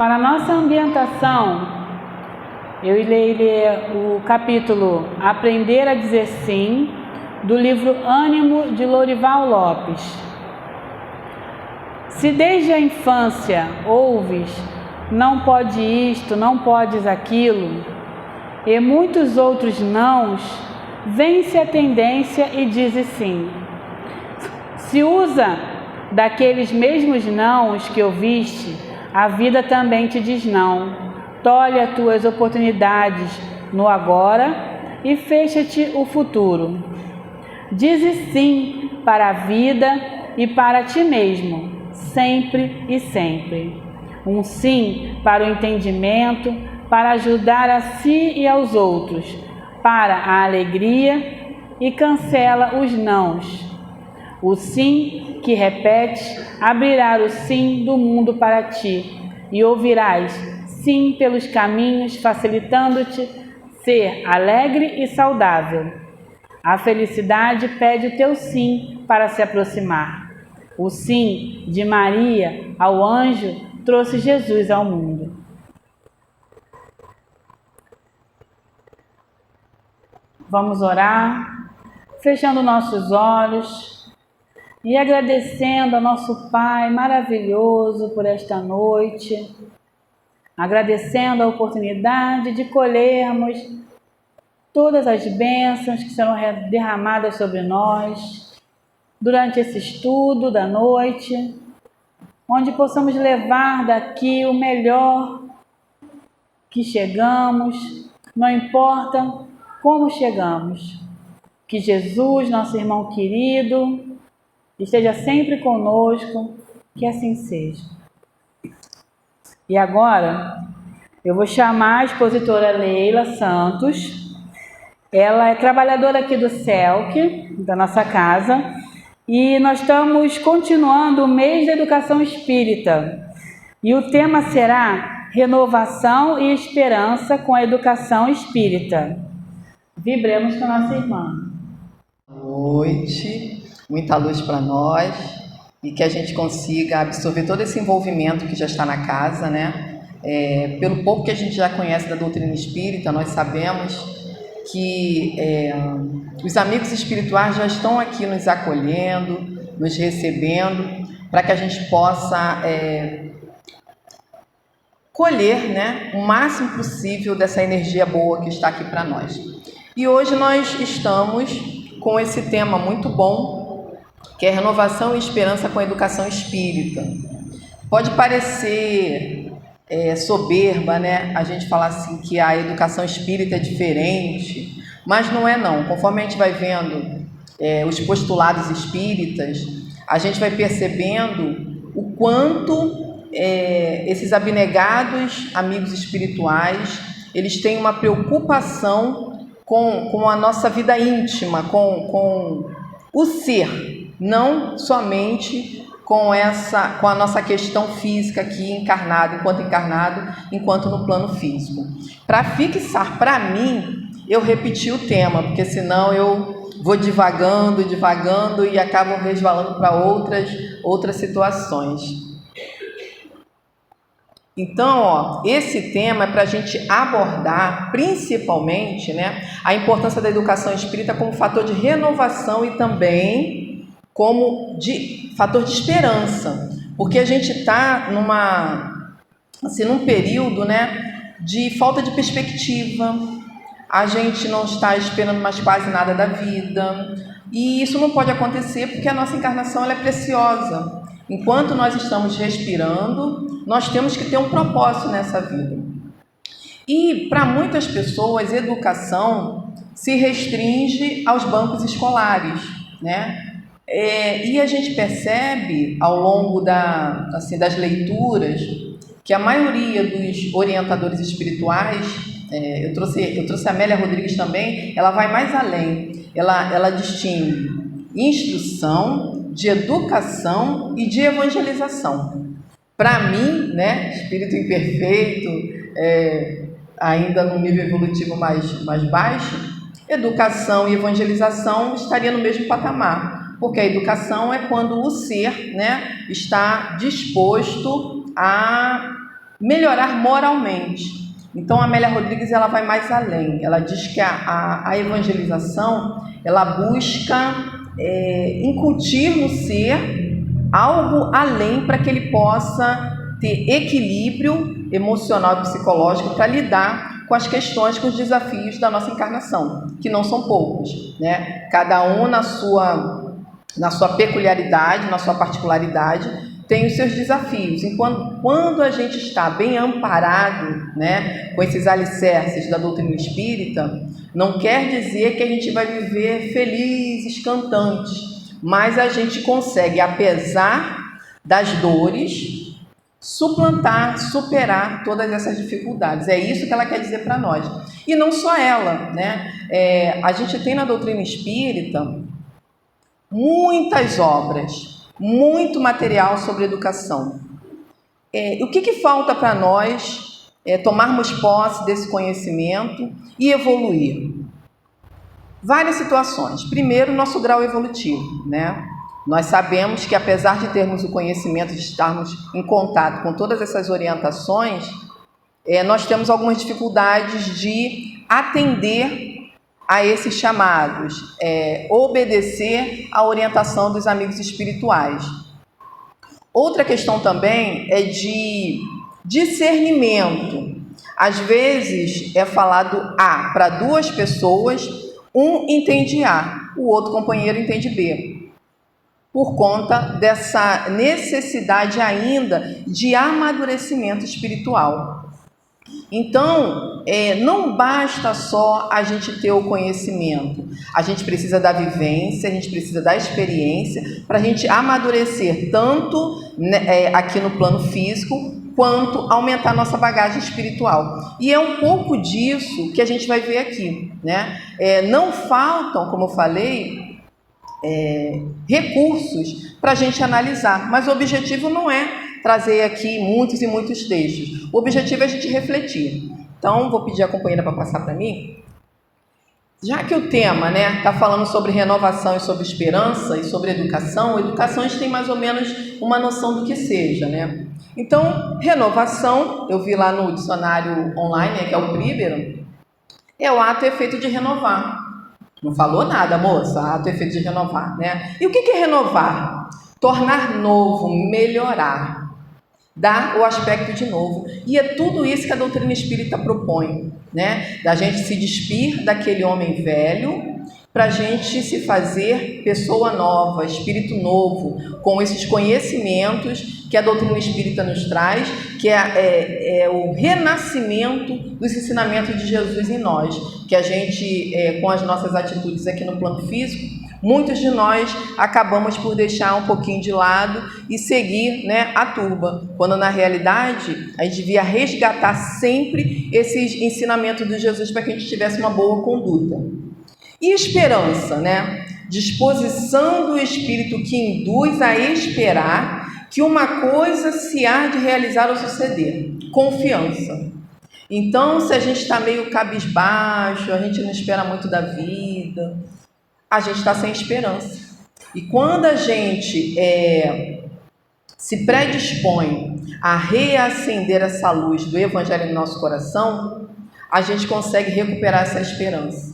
Para a nossa ambientação, eu irei ler o capítulo Aprender a Dizer Sim, do livro Ânimo, de Lorival Lopes. Se desde a infância ouves, não pode isto, não podes aquilo, e muitos outros nãos, vence a tendência e diz sim. Se usa daqueles mesmos nãos que ouviste, a vida também te diz não. Tolhe as tuas oportunidades no agora e fecha-te o futuro. Dize sim para a vida e para ti mesmo, sempre e sempre. Um sim para o entendimento, para ajudar a si e aos outros, para a alegria, e cancela os nãos. O sim que repetes abrirá o sim do mundo para ti, e ouvirás sim pelos caminhos, facilitando-te ser alegre e saudável. A felicidade pede o teu sim para se aproximar. O sim de Maria ao anjo trouxe Jesus ao mundo. Vamos orar, fechando nossos olhos e agradecendo ao nosso Pai maravilhoso por esta noite, agradecendo a oportunidade de colhermos todas as bênçãos que serão derramadas sobre nós durante esse estudo da noite, onde possamos levar daqui o melhor que chegamos, não importa como chegamos. Que Jesus, nosso irmão querido, esteja sempre conosco, que assim seja. E agora, eu vou chamar a expositora Leila Santos. Ela é trabalhadora aqui do CELC, da nossa casa, e nós estamos continuando o mês da educação espírita. E o tema será Renovação e Esperança com a Educação Espírita. Vibremos com a nossa irmã. Boa noite, muita luz para nós e que a gente consiga absorver todo esse envolvimento que já está na casa, né? Pelo pouco que a gente já conhece da doutrina espírita, nós sabemos que os amigos espirituais já estão aqui nos acolhendo, nos recebendo, para que a gente possa colher, né, o máximo possível dessa energia boa que está aqui para nós. E hoje nós estamos com esse tema muito bom, que é renovação e esperança com a educação espírita. Pode parecer soberba, né? A gente falar assim que a educação espírita é diferente, mas não é não. Conforme a gente vai vendo os postulados espíritas, a gente vai percebendo o quanto esses abnegados amigos espirituais, eles têm uma preocupação com a nossa vida íntima, com o ser, não somente com a nossa questão física aqui encarnado, enquanto no plano físico. Para fixar para mim, eu repeti o tema, porque senão eu vou divagando e acabo resvalando para outras situações. Então, esse tema é para a gente abordar principalmente, né, a importância da educação espírita como fator de renovação e também como fator de esperança, porque a gente está num período, né, de falta de perspectiva, a gente não está esperando mais quase nada da vida, e isso não pode acontecer porque a nossa encarnação ela é preciosa. Enquanto nós estamos respirando, nós temos que ter um propósito nessa vida. E para muitas pessoas, educação se restringe aos bancos escolares, né? E a gente percebe ao longo das leituras que a maioria dos orientadores espirituais, eu trouxe a Amélia Rodrigues também, ela vai mais além, ela distingue instrução, de educação e de evangelização. Para mim, né, espírito imperfeito, ainda no nível evolutivo mais baixo, educação e evangelização estaria no mesmo patamar, porque a educação é quando o ser, né, está disposto a melhorar moralmente. Então, a Amélia Rodrigues ela vai mais além. Ela diz que a evangelização ela busca incutir no ser algo além para que ele possa ter equilíbrio emocional e psicológico para lidar com as questões, com os desafios da nossa encarnação, que não são poucos, né? Cada um na sua peculiaridade, na sua particularidade, tem os seus desafios. E quando a gente está bem amparado, né, com esses alicerces da doutrina espírita, não quer dizer que a gente vai viver felizes, cantantes, mas a gente consegue, apesar das dores, suplantar, superar todas essas dificuldades. É isso que ela quer dizer para nós. E não só ela, né? A gente tem na doutrina espírita muitas obras, muito material sobre educação. O que falta para nós tomarmos posse desse conhecimento e evoluir? Várias situações. Primeiro, nosso grau evolutivo, né? Nós sabemos que, apesar de termos o conhecimento, de estarmos em contato com todas essas orientações, nós temos algumas dificuldades de atender a esses chamados, obedecer à orientação dos amigos espirituais. Outra questão também é de discernimento. Às vezes é falado A para duas pessoas, um entende A, o outro companheiro entende B, por conta dessa necessidade ainda de amadurecimento espiritual. Então, não basta só a gente ter o conhecimento, a gente precisa da vivência, a gente precisa da experiência para a gente amadurecer tanto aqui no plano físico, quanto aumentar nossa bagagem espiritual. E é um pouco disso que a gente vai ver aqui, né? Não faltam, como eu falei, recursos para a gente analisar, mas o objetivo não é trazer aqui muitos e muitos textos. O objetivo é a gente refletir. Então, vou pedir a companheira para passar para mim. Já que o tema está falando sobre renovação e sobre esperança e sobre educação, a gente tem mais ou menos uma noção do que seja, né? Então, renovação, eu vi lá no dicionário online, que é o Príbero, é o ato e efeito de renovar. Não falou nada, moça, ato e efeito de renovar, né? E o que é renovar? Tornar novo, melhorar, dar o aspecto de novo. E é tudo isso que a doutrina espírita propõe, né? Da gente se despir daquele homem velho para a gente se fazer pessoa nova, espírito novo, com esses conhecimentos que a doutrina espírita nos traz, que é o renascimento dos ensinamentos de Jesus em nós, que a gente, com as nossas atitudes aqui no plano físico, muitos de nós acabamos por deixar um pouquinho de lado e seguir, a turba, quando na realidade a gente devia resgatar sempre esses ensinamentos de Jesus para que a gente tivesse uma boa conduta. E esperança, disposição do espírito que induz a esperar que uma coisa se há de realizar ou suceder. Confiança. Então, se a gente está meio cabisbaixo, a gente não espera muito da vida, a gente está sem esperança. E quando a gente se predispõe a reacender essa luz do Evangelho no nosso coração, a gente consegue recuperar essa esperança.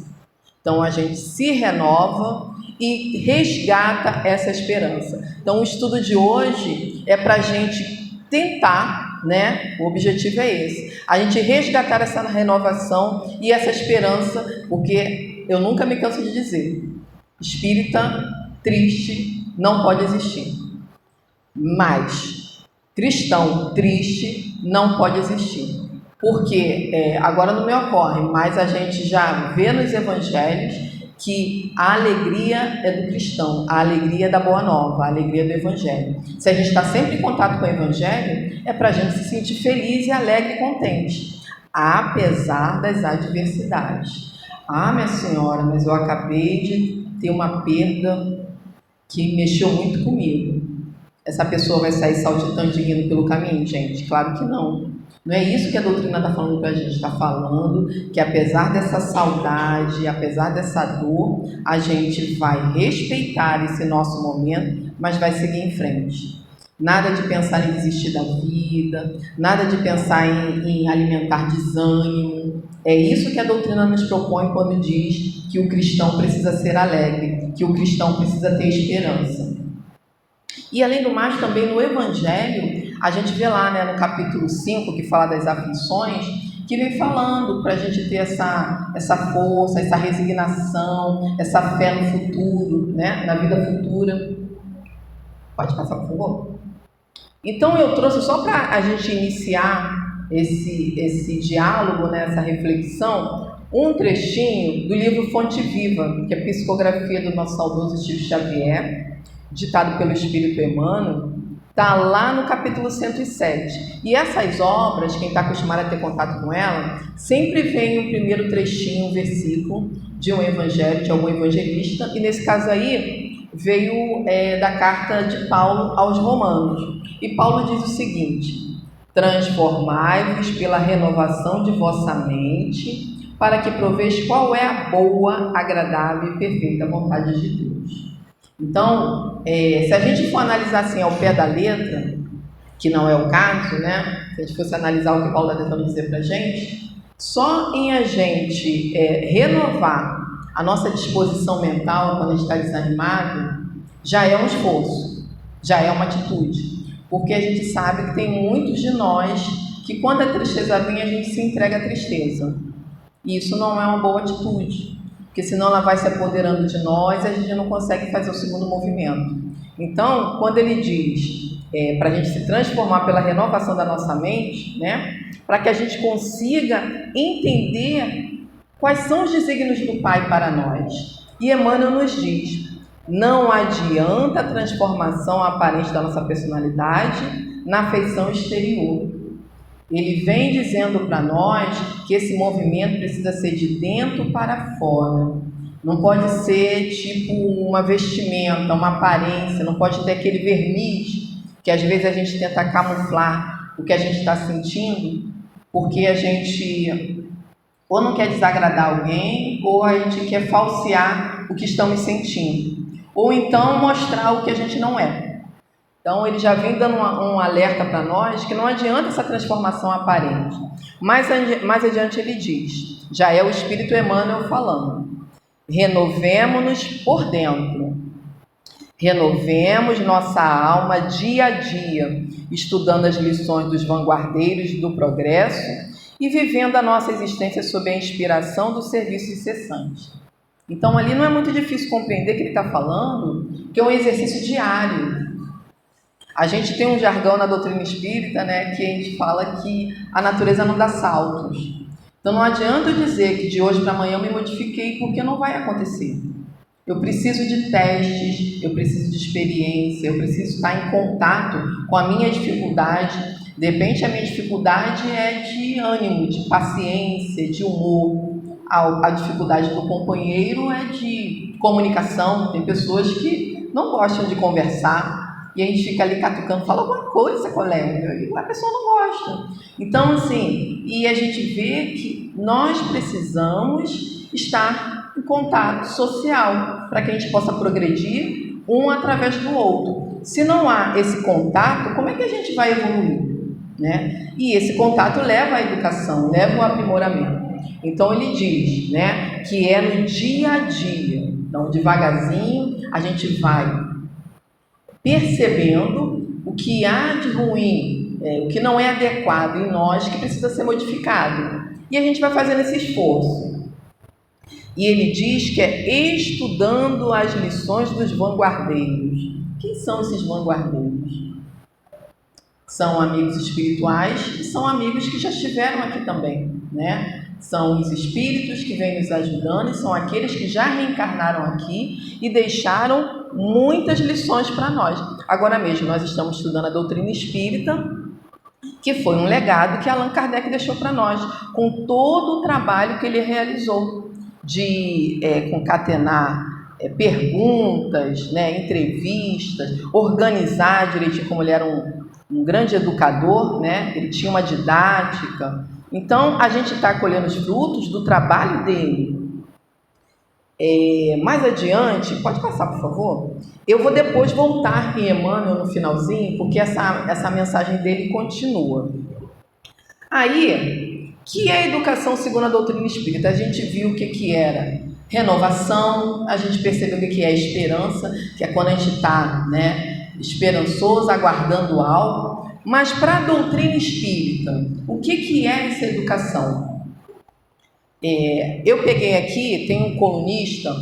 Então, a gente se renova e resgata essa esperança. Então, o estudo de hoje é para a gente tentar, o objetivo é esse, a gente resgatar essa renovação e essa esperança, porque eu nunca me canso de dizer, espírita triste não pode existir, mas cristão triste não pode existir. Porque agora não me ocorre, mas a gente já vê nos evangelhos que a alegria é do cristão, a alegria é da boa nova, a alegria do evangelho. Se a gente está sempre em contato com o evangelho, é para a gente se sentir feliz e alegre e contente, apesar das adversidades. Ah, minha senhora, mas eu acabei de ter uma perda que mexeu muito comigo. Essa pessoa vai sair saltitando e rindo pelo caminho, gente? Claro que não. Não é isso que a doutrina está falando para a gente. Está falando que apesar dessa saudade, apesar dessa dor, a gente vai respeitar esse nosso momento, mas vai seguir em frente. nada de pensar em desistir da vida, nada de pensar em alimentar desânimo. É isso que a doutrina nos propõe quando diz que o cristão precisa ser alegre, que o cristão precisa ter esperança. E além do mais, também no Evangelho, a gente vê lá, né, no capítulo 5, que fala das aflições, que vem falando para a gente ter essa força, essa resignação, essa fé no futuro, né, na vida futura. Pode passar, por favor? Então eu trouxe só para a gente iniciar esse diálogo, né, essa reflexão, um trechinho do livro Fonte Viva, que é a psicografia do nosso saudoso Chico Xavier, ditado pelo Espírito Emmanuel, está lá no capítulo 107. E essas obras, quem está acostumado a ter contato com ela, sempre vem um primeiro trechinho, um versículo de um evangelho, de algum evangelista, e nesse caso aí veio da carta de Paulo aos Romanos. E Paulo diz o seguinte: transformai-vos pela renovação de vossa mente, para que proveis qual é a boa, agradável e perfeita vontade de Deus. Então, se a gente for analisar assim ao pé da letra, que não é o caso, né? Se a gente fosse analisar o que Paulo está tentando dizer para a gente, só em a gente renovar a nossa disposição mental quando a gente está desanimado, já é um esforço, já é uma atitude. Porque a gente sabe que tem muitos de nós que quando a tristeza vem, a gente se entrega à tristeza. E isso não é uma boa atitude, porque senão ela vai se apoderando de nós e a gente não consegue fazer o segundo movimento. Então, quando ele diz para a gente se transformar pela renovação da nossa mente, né, para que a gente consiga entender quais são os desígnios do Pai para nós. E Emmanuel nos diz: não adianta a transformação aparente da nossa personalidade na feição exterior. Ele vem dizendo para nós que esse movimento precisa ser de dentro para fora. Não pode ser tipo uma vestimenta, uma aparência, não pode ter aquele verniz que às vezes a gente tenta camuflar o que a gente está sentindo, porque a gente ou não quer desagradar alguém, ou a gente quer falsear o que estamos sentindo, ou então mostrar o que a gente não é. Então ele já vem dando um alerta para nós que não adianta essa transformação aparente. Mais adiante ele diz, já é o Espírito Emmanuel falando: renovemo-nos por dentro, renovemos nossa alma dia a dia, estudando as lições dos vanguardeiros do progresso e vivendo a nossa existência sob a inspiração do serviço incessante. Então ali não é muito difícil compreender que ele está falando que é um exercício diário. A gente tem um jargão na doutrina espírita, né, que a gente fala que a natureza não dá saltos. Então não adianta eu dizer que de hoje para amanhã eu me modifiquei, porque não vai acontecer. Eu preciso de testes, eu preciso de experiência, eu preciso estar em contato com a minha dificuldade. De repente a minha dificuldade é de ânimo, de paciência, de humor. A dificuldade do companheiro é de comunicação. Tem pessoas que não gostam de conversar. E a gente fica ali catucando, fala alguma coisa, colega, e a pessoa não gosta. Então, assim, e a gente vê que nós precisamos estar em contato social para que a gente possa progredir um através do outro. Se não há esse contato, como é que a gente vai evoluir, né? E esse contato leva à educação, leva ao aprimoramento. Então ele diz, né, que é no dia a dia. Então, devagarzinho, a gente vai percebendo o que há de ruim, o que não é adequado em nós, que precisa ser modificado. E a gente vai fazendo esse esforço. E ele diz que é estudando as lições dos vanguardeiros. Quem são esses vanguardeiros? São amigos espirituais e são amigos que já estiveram aqui também, né? São os espíritos que vêm nos ajudando e são aqueles que já reencarnaram aqui e deixaram muitas lições para nós. Agora mesmo nós estamos estudando a doutrina espírita, que foi um legado que Allan Kardec deixou para nós, com todo o trabalho que ele realizou de concatenar perguntas, né, entrevistas, organizar direitinho, como ele era um grande educador, né? Ele tinha uma didática. Então, a gente está colhendo os frutos do trabalho dele. Mais adiante, pode passar, por favor? Eu vou depois voltar em Emmanuel no finalzinho, porque essa mensagem dele continua. Aí, que é a educação segundo a doutrina espírita? A gente viu o que era renovação, a gente percebeu o que é esperança, que é quando a gente está, né, esperançoso, aguardando algo. Mas para a doutrina espírita, o que é essa educação? Eu peguei aqui, tem um colunista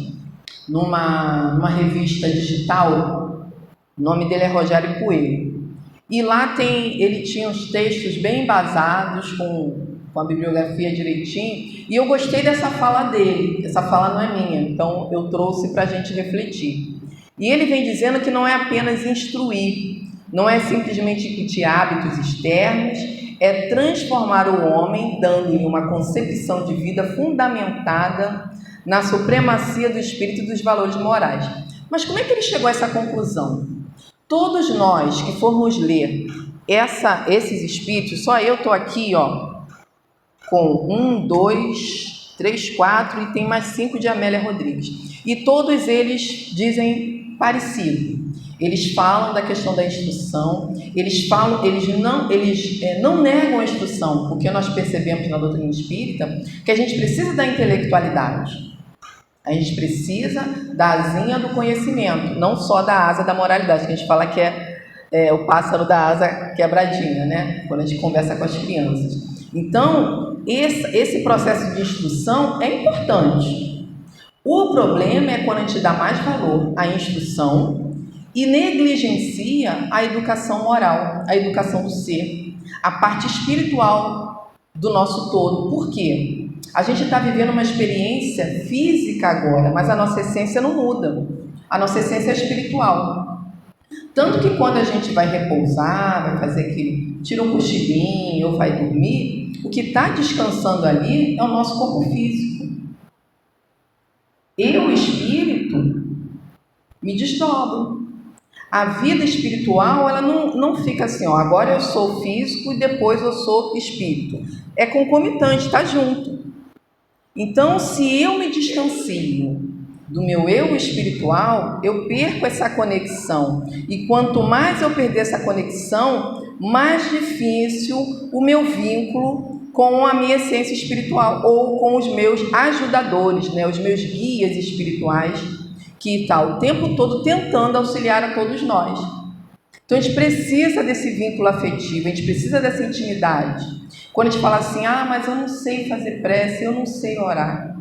numa revista digital, o nome dele é Rogério Coelho, e lá ele tinha uns textos bem embasados, com a bibliografia direitinho, e eu gostei dessa fala dele. Essa fala não é minha, então eu trouxe para a gente refletir. E ele vem dizendo que não é apenas instruir, não é simplesmente incutir hábitos externos, é transformar o homem, dando-lhe uma concepção de vida fundamentada na supremacia do espírito e dos valores morais. Mas como é que ele chegou a essa conclusão? Todos nós que formos ler esses espíritos, só eu estou aqui, com 1, 2, 3, 4 e tem mais 5 de Amélia Rodrigues. E todos eles dizem parecido. Eles falam da questão da instrução, eles não negam a instrução, porque nós percebemos na doutrina espírita que a gente precisa da intelectualidade. A gente precisa da asinha do conhecimento, não só da asa da moralidade, que a gente fala que é o pássaro da asa quebradinha, né? Quando a gente conversa com as crianças. Então, esse processo de instrução é importante. O problema é quando a gente dá mais valor à instrução e negligencia a educação moral, a educação do ser, a parte espiritual do nosso todo. Por quê? A gente está vivendo uma experiência física agora, mas a nossa essência não muda. A nossa essência é espiritual. Tanto que quando a gente vai repousar, vai fazer aquele, tira um cochilinho ou vai dormir, o que está descansando ali é o nosso corpo físico. Eu, espírito, me desdobro. A vida espiritual, ela não fica assim, agora eu sou físico e depois eu sou espírito. É concomitante, está junto. Então, se eu me distancio do meu eu espiritual, eu perco essa conexão. E quanto mais eu perder essa conexão, mais difícil o meu vínculo com a minha essência espiritual ou com os meus ajudadores, né? Os meus guias espirituais, que está o tempo todo tentando auxiliar a todos nós. Então, a gente precisa desse vínculo afetivo, a gente precisa dessa intimidade. Quando a gente fala assim, mas eu não sei fazer prece, eu não sei orar.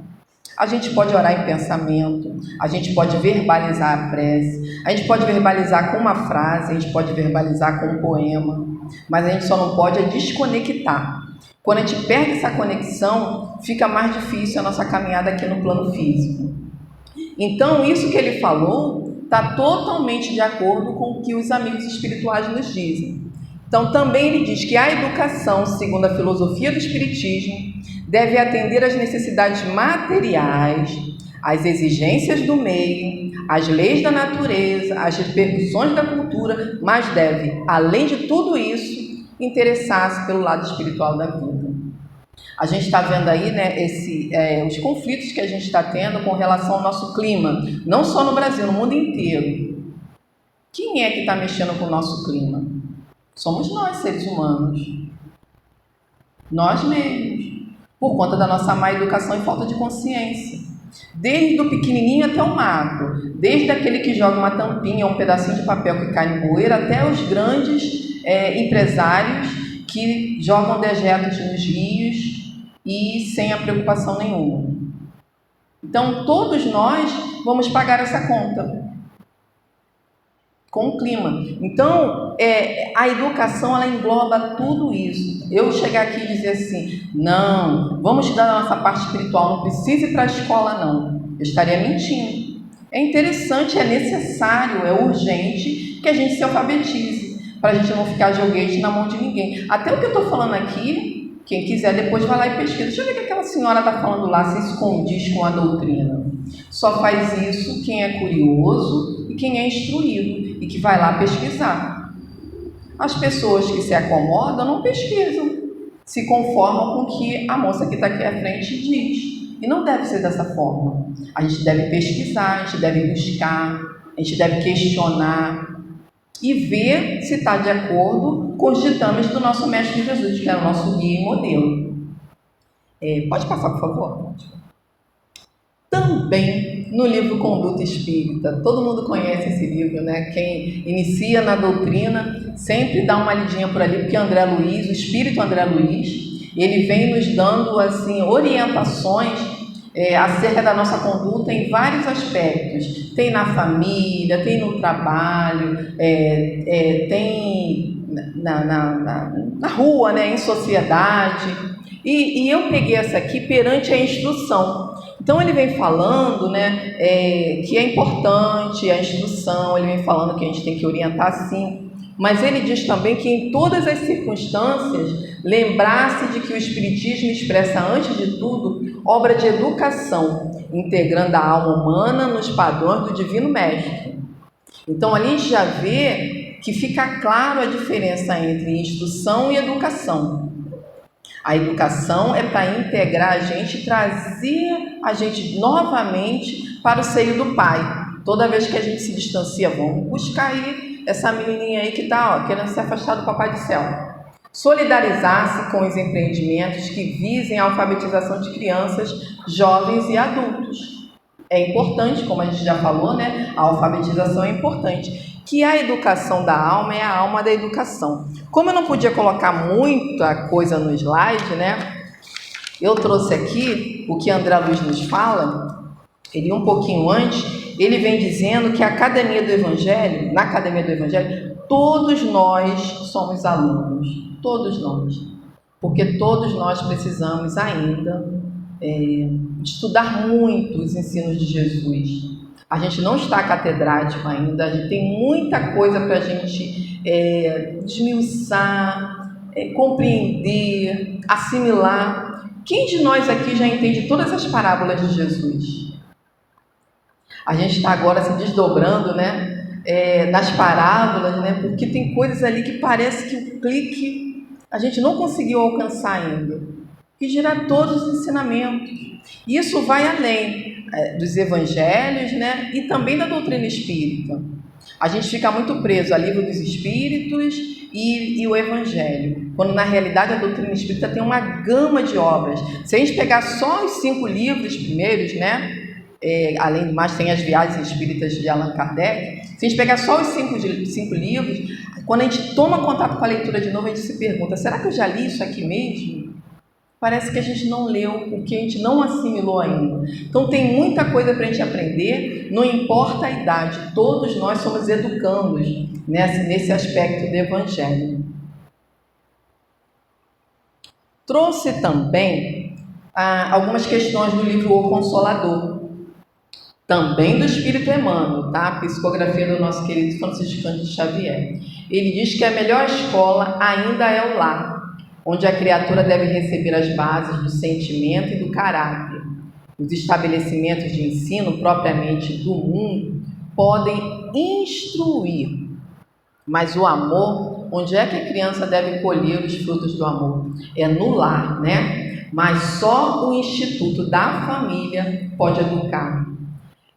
A gente pode orar em pensamento, a gente pode verbalizar a prece, a gente pode verbalizar com uma frase, a gente pode verbalizar com um poema, mas a gente só não pode desconectar. Quando a gente perde essa conexão, fica mais difícil a nossa caminhada aqui no plano físico. Então, isso que ele falou está totalmente de acordo com o que os amigos espirituais nos dizem. Então, também ele diz que a educação, segundo a filosofia do Espiritismo, deve atender às necessidades materiais, às exigências do meio, às leis da natureza, às repercussões da cultura, mas deve, além de tudo isso, interessar-se pelo lado espiritual da vida. A gente está vendo aí, né, os conflitos que a gente está tendo com relação ao nosso clima, não só no Brasil, no mundo inteiro. Quem é que está mexendo com o nosso clima? Somos nós, seres humanos. Nós mesmos. Por conta da nossa má educação e falta de consciência. Desde o pequenininho até o macro. Desde aquele que joga uma tampinha, um pedacinho de papel que cai em poeira, até os grandes empresários que jogam dejetos nos rios e sem a preocupação nenhuma. Então, todos nós vamos pagar essa conta com o clima. Então, a educação, ela engloba tudo isso. Eu chegar aqui e dizer assim, não, vamos estudar a nossa parte espiritual, não precisa ir para a escola, não. Eu estaria mentindo. É interessante, é necessário, é urgente que a gente se alfabetize, para a gente não ficar joguete na mão de ninguém. Até o que eu estou falando aqui, quem quiser depois vai lá e pesquisa. Deixa eu ver o que aquela senhora está falando lá, se isso condiz com a doutrina. Só faz isso quem é curioso e quem é instruído e que vai lá pesquisar. As pessoas que se acomodam não pesquisam, se conformam com o que a moça que está aqui à frente diz. E não deve ser dessa forma. A gente deve pesquisar, a gente deve buscar, a gente deve questionar e ver se está de acordo com os ditames do nosso Mestre Jesus, que é o nosso guia e modelo. Pode passar, por favor? Também no livro Conduta Espírita, todo mundo conhece esse livro, né? Quem inicia na doutrina sempre dá uma lidinha por ali, porque André Luiz, o Espírito André Luiz, ele vem nos dando assim orientações acerca da nossa conduta em vários aspectos. Tem na família, tem no trabalho, tem na rua, né? Em sociedade. E eu peguei essa aqui perante a instrução. Então ele vem falando, né, que é importante a instrução, ele vem falando que a gente tem que orientar sim, mas ele diz também que em todas as circunstâncias, lembrar-se de que o Espiritismo expressa, antes de tudo, obra de educação, integrando a alma humana nos padrões do Divino Mestre. Então ali a gente já vê que fica claro a diferença entre instrução e educação. A educação é para integrar a gente, trazer a gente novamente para o seio do Pai. Toda vez que a gente se distancia, vamos buscar aí essa menininha aí que está querendo se afastar do Papai do Céu. Solidarizar-se com os empreendimentos que visem a alfabetização de crianças, jovens e adultos. É importante, como a gente já falou, né? A alfabetização é importante. Que a educação da alma é a alma da educação. Como eu não podia colocar muita coisa no slide, né? Eu trouxe aqui o que André Luiz nos fala. Ele um pouquinho antes, ele vem dizendo que a Academia do Evangelho, na Academia do Evangelho, todos nós somos alunos, todos nós, porque todos nós precisamos ainda estudar muito os ensinos de Jesus. A gente não está catedrático ainda, a gente tem muita coisa para a gente desmiuçar, compreender, assimilar. Quem de nós aqui já entende todas as parábolas de Jesus? A gente está agora se desdobrando, né, nas parábolas, né, porque tem coisas ali que parece que o clique a gente não conseguiu alcançar ainda, que dirá todos os ensinamentos. Isso vai além dos evangelhos, né, e também da doutrina espírita. A gente fica muito preso ao livro dos espíritos e o evangelho, quando na realidade a doutrina espírita tem uma gama de obras. Se a gente pegar só os 5 livros primeiros, né, além do mais tem as viagens espíritas de Allan Kardec, se a gente pegar só os 5 livros, quando a gente toma contato com a leitura de novo, a gente se pergunta, será que eu já li isso aqui mesmo? Parece que a gente não leu, porque a gente não assimilou ainda. Então tem muita coisa para a gente aprender, não importa a idade, todos nós somos educandos nesse aspecto do Evangelho. Trouxe também algumas questões do livro O Consolador, também do Espírito Emmanuel, tá? A psicografia do nosso querido Francisco Cândido Xavier. Ele diz que a melhor escola ainda é o lar, onde a criatura deve receber as bases do sentimento e do caráter. Os estabelecimentos de ensino propriamente do mundo podem instruir, mas o amor, onde é que a criança deve colher os frutos do amor? É no lar, né? Mas só o Instituto da Família pode educar.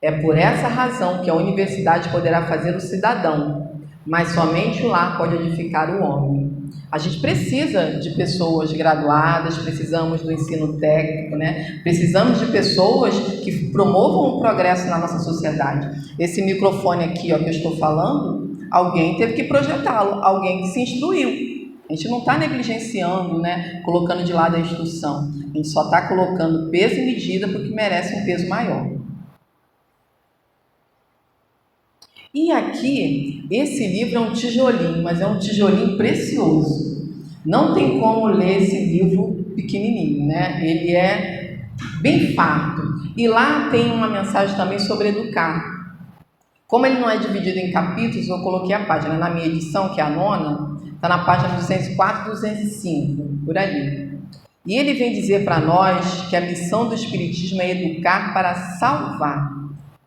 É por essa razão que a universidade poderá fazer o cidadão, mas somente o lar pode edificar o homem. A gente precisa de pessoas graduadas, precisamos do ensino técnico, né? Precisamos de pessoas que promovam o progresso na nossa sociedade. Esse microfone aqui, que eu estou falando, alguém teve que projetá-lo, alguém que se instruiu. A gente não está negligenciando, né? Colocando de lado a instrução. A gente só está colocando peso e medida porque merece um peso maior. E aqui, esse livro é um tijolinho, mas é um tijolinho precioso. Não tem como ler esse livro pequenininho, né? Ele é bem farto. E lá tem uma mensagem também sobre educar. Como ele não é dividido em capítulos, eu coloquei a página. Na minha edição, que é a 9ª, está na página 204 e 205, por ali. E ele vem dizer para nós que a missão do Espiritismo é educar para salvar.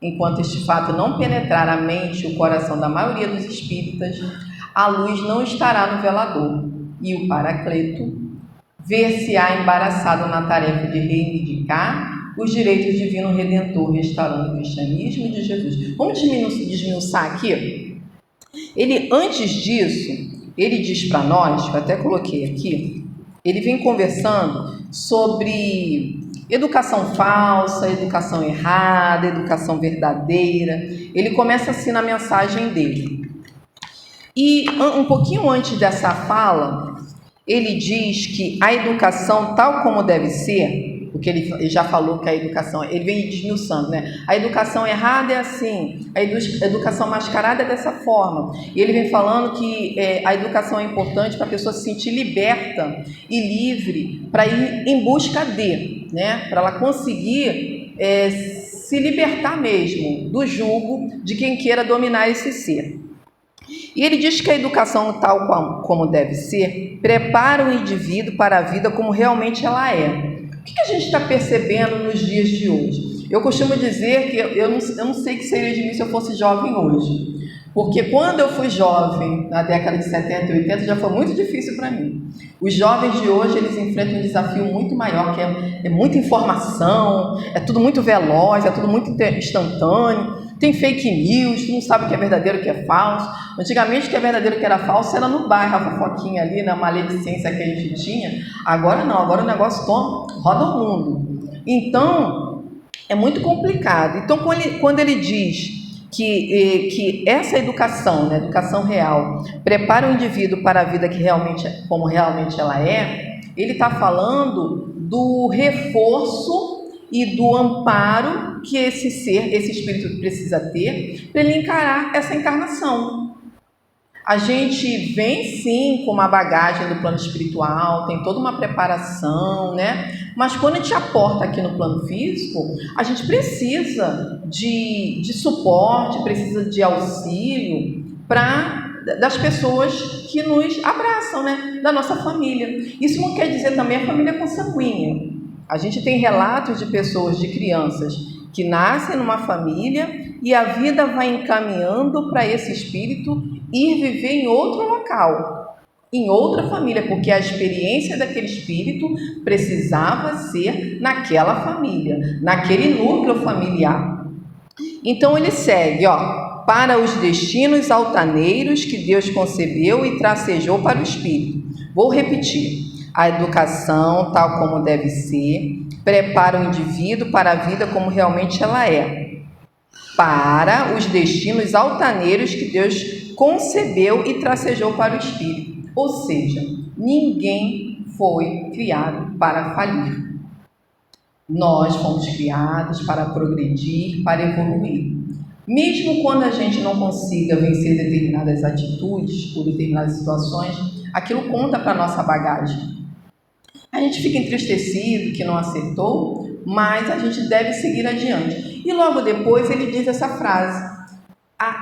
Enquanto este fato não penetrar a mente e o coração da maioria dos espíritas, a luz não estará no velador, e o Paracleto ver-se-á embaraçado na tarefa de reivindicar os direitos divino redentor, restaurando o cristianismo de Jesus. Vamos desmiuçar aqui? Ele, antes disso, ele diz para nós, eu até coloquei aqui, ele vem conversando sobre educação falsa, educação errada, educação verdadeira. Ele começa assim na mensagem dele. E um pouquinho antes dessa fala, ele diz que a educação tal como deve ser, porque ele já falou que a educação, ele vem desmiuçando, né? A educação errada é assim, a educação mascarada é dessa forma. E ele vem falando que a educação é importante para a pessoa se sentir liberta e livre para ir em busca de, né? Para ela conseguir se libertar mesmo do jugo de quem queira dominar esse ser. E ele diz que a educação tal como deve ser prepara o indivíduo para a vida como realmente ela é. O que a gente está percebendo nos dias de hoje? Eu costumo dizer que eu não sei o que seria de mim se eu fosse jovem hoje. Porque quando eu fui jovem, na década de 70 e 80, já foi muito difícil para mim. Os jovens de hoje, eles enfrentam um desafio muito maior, que é muita informação, é tudo muito veloz, é tudo muito instantâneo. Tem fake news, tu não sabe o que é verdadeiro e o que é falso. Antigamente, o que é verdadeiro e o que era falso era no bairro, a fofoquinha ali, na maledicência que a gente tinha. Agora não, agora o negócio roda o mundo. Então, é muito complicado. Então, quando ele diz que essa educação, né, educação real, prepara o indivíduo para a vida como realmente ela é, ele está falando do reforço e do amparo que esse ser, esse espírito precisa ter para ele encarar essa encarnação. A gente vem sim com uma bagagem do plano espiritual, tem toda uma preparação, né? Mas quando a gente aporta aqui no plano físico, a gente precisa de suporte, precisa de auxílio das pessoas que nos abraçam, né? Da nossa família. Isso não quer dizer também a família consanguínea. A gente tem relatos de pessoas, de crianças, que nascem numa família e a vida vai encaminhando para esse espírito ir viver em outro local, em outra família, porque a experiência daquele espírito precisava ser naquela família, naquele núcleo familiar. Então ele segue, para os destinos altaneiros que Deus concebeu e tracejou para o espírito. Vou repetir. A educação, tal como deve ser, prepara o indivíduo para a vida como realmente ela é, para os destinos altaneiros que Deus concebeu e tracejou para o espírito. Ou seja, ninguém foi criado para falir. Nós fomos criados para progredir, para evoluir. Mesmo quando a gente não consiga vencer determinadas atitudes ou determinadas situações, aquilo conta para a nossa bagagem. A gente fica entristecido que não acertou, mas a gente deve seguir adiante. E logo depois ele diz essa frase,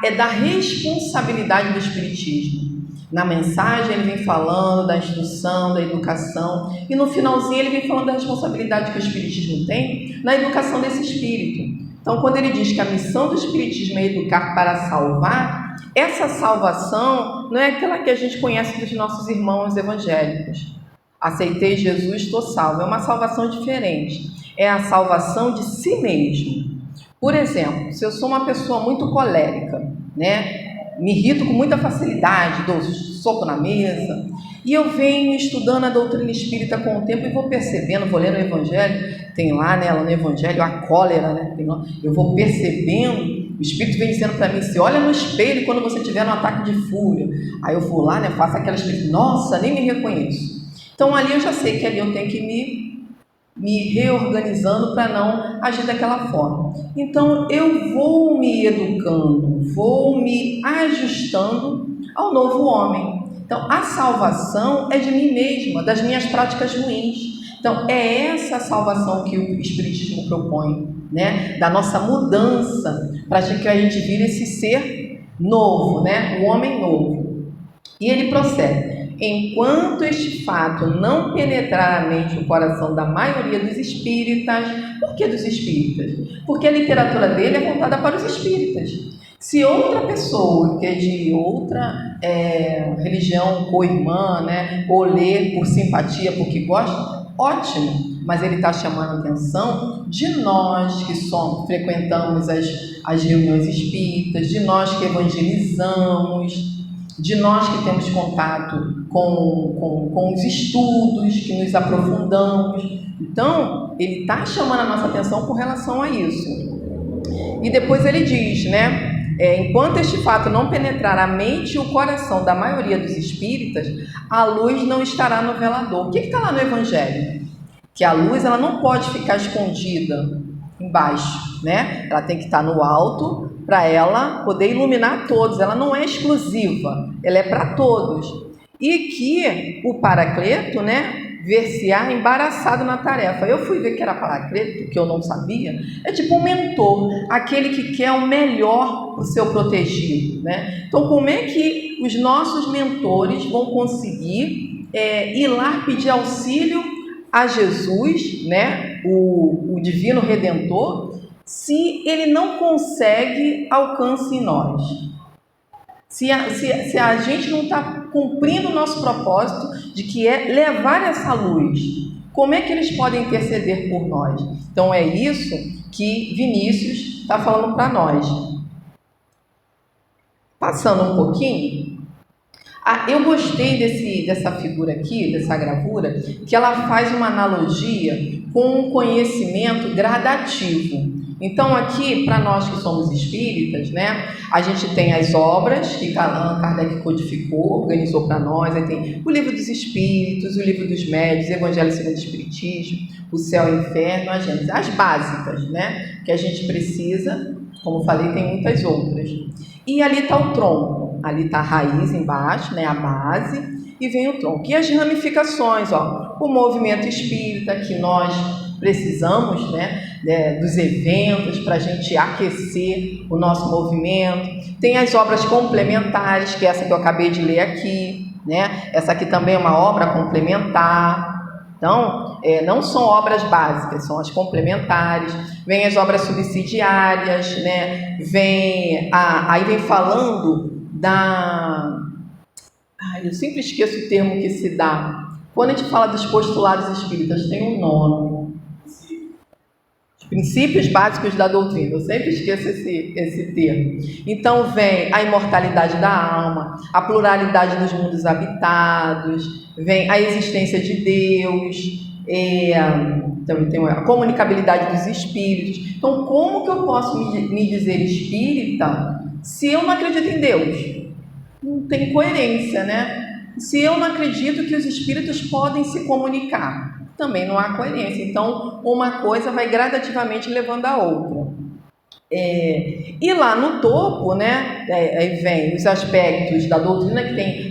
é da responsabilidade do Espiritismo. Na mensagem ele vem falando da instrução, da educação, e no finalzinho ele vem falando da responsabilidade que o Espiritismo tem na educação desse espírito. Então, quando ele diz que a missão do Espiritismo é educar para salvar, essa salvação não é aquela que a gente conhece dos nossos irmãos evangélicos. Aceitei Jesus, estou salvo. É uma salvação diferente. É a salvação de si mesmo. Por exemplo, se eu sou uma pessoa muito colérica, né? Me irrito com muita facilidade, dou soco na mesa, e eu venho estudando a doutrina espírita com o tempo e vou percebendo, vou lendo o Evangelho, tem lá, né, lá no Evangelho a cólera, né? Eu vou percebendo, o Espírito vem dizendo para mim, se olha no espelho quando você tiver um ataque de fúria. Aí eu vou lá, né, faço aquela espírito, nossa, nem me reconheço. Então ali eu já sei que ali eu tenho que me reorganizando para não agir daquela forma. Então eu vou me educando, vou me ajustando ao novo homem. Então a salvação é de mim mesma, das minhas práticas ruins. Então é essa salvação que o Espiritismo propõe, né? Da nossa mudança, para que a gente vire esse ser novo, né? O homem novo. E ele prossegue. Enquanto este fato não penetrar a mente e o coração da maioria dos espíritas, por que dos espíritas? Porque a literatura dele é voltada para os espíritas. Se outra pessoa que é de outra religião co-irmã, né, ou lê por simpatia, porque gosta, ótimo, mas ele está chamando a atenção de nós que frequentamos as reuniões espíritas, de nós que evangelizamos, de nós que temos contato com os estudos, que nos aprofundamos. Então, ele está chamando a nossa atenção com relação a isso. E depois ele diz, né? Enquanto este fato não penetrar a mente e o coração da maioria dos espíritas, a luz não estará no velador. O que está lá no Evangelho? Que a luz ela não pode ficar escondida embaixo, né? Ela tem que estar no alto para ela poder iluminar todos. Ela não é exclusiva, ela é para todos. E que o Paracleto, né, ver-se-á embaraçado na tarefa. Eu fui ver que era Paracleto, que eu não sabia. É tipo um mentor, aquele que quer o melhor para o seu protegido, né? Então, como é que os nossos mentores vão conseguir ir lá pedir auxílio a Jesus, né, o Divino Redentor, se ele não consegue alcance em nós? Se a gente não está cumprindo o nosso propósito de que é levar essa luz, como é que eles podem interceder por nós? Então é isso que Vinícius está falando para nós. Passando um pouquinho, eu gostei dessa figura aqui, dessa gravura, que ela faz uma analogia com um conhecimento gradativo. Então aqui, para nós que somos espíritas, né, a gente tem as obras que Allan Kardec codificou, organizou para nós. Aí tem o Livro dos Espíritos, o Livro dos Médiuns, o Evangelho segundo o Espiritismo, o Céu e o Inferno, as básicas, né, que a gente precisa. Como falei, tem muitas outras. E ali está o tronco, ali está a raiz embaixo, né, a base, e vem o tronco. E as ramificações, o movimento espírita que nós precisamos, né, dos eventos para a gente aquecer o nosso movimento. Tem as obras complementares, que é essa que eu acabei de ler aqui, né? Essa aqui também é uma obra complementar. Então, não são obras básicas, são as complementares. Vem as obras subsidiárias, né? Aí vem falando eu sempre esqueço o termo que se dá. Quando a gente fala dos postulados espíritas, tem um nome. Princípios básicos da doutrina, eu sempre esqueço esse termo. Então vem a imortalidade da alma, a pluralidade dos mundos habitados, vem a existência de Deus, também tem a comunicabilidade dos espíritos. Então, como que eu posso me dizer espírita se eu não acredito em Deus? Não tem coerência, né? Se eu não acredito que os espíritos podem se comunicar, também não há coerência. Então, uma coisa vai gradativamente levando a outra. E lá no topo, né, aí vem os aspectos da doutrina,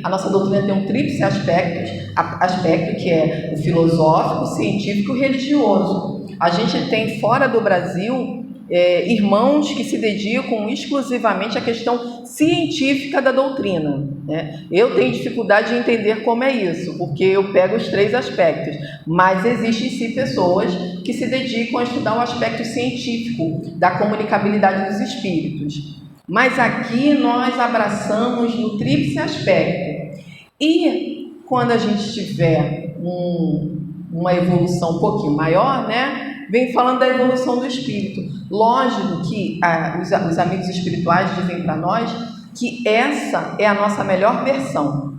a nossa doutrina tem um tríplice aspecto que é o filosófico, o científico e o religioso. A gente tem fora do Brasil irmãos que se dedicam exclusivamente à questão científica da doutrina, né? Eu tenho dificuldade de entender como é isso, porque eu pego os três aspectos, mas existem sim pessoas que se dedicam a estudar o aspecto científico da comunicabilidade dos espíritos. Mas aqui nós abraçamos no tríplice aspecto. E quando a gente tiver uma evolução um pouquinho maior, né, vem falando da evolução do espírito. Lógico que os amigos espirituais dizem para nós que essa é a nossa melhor versão.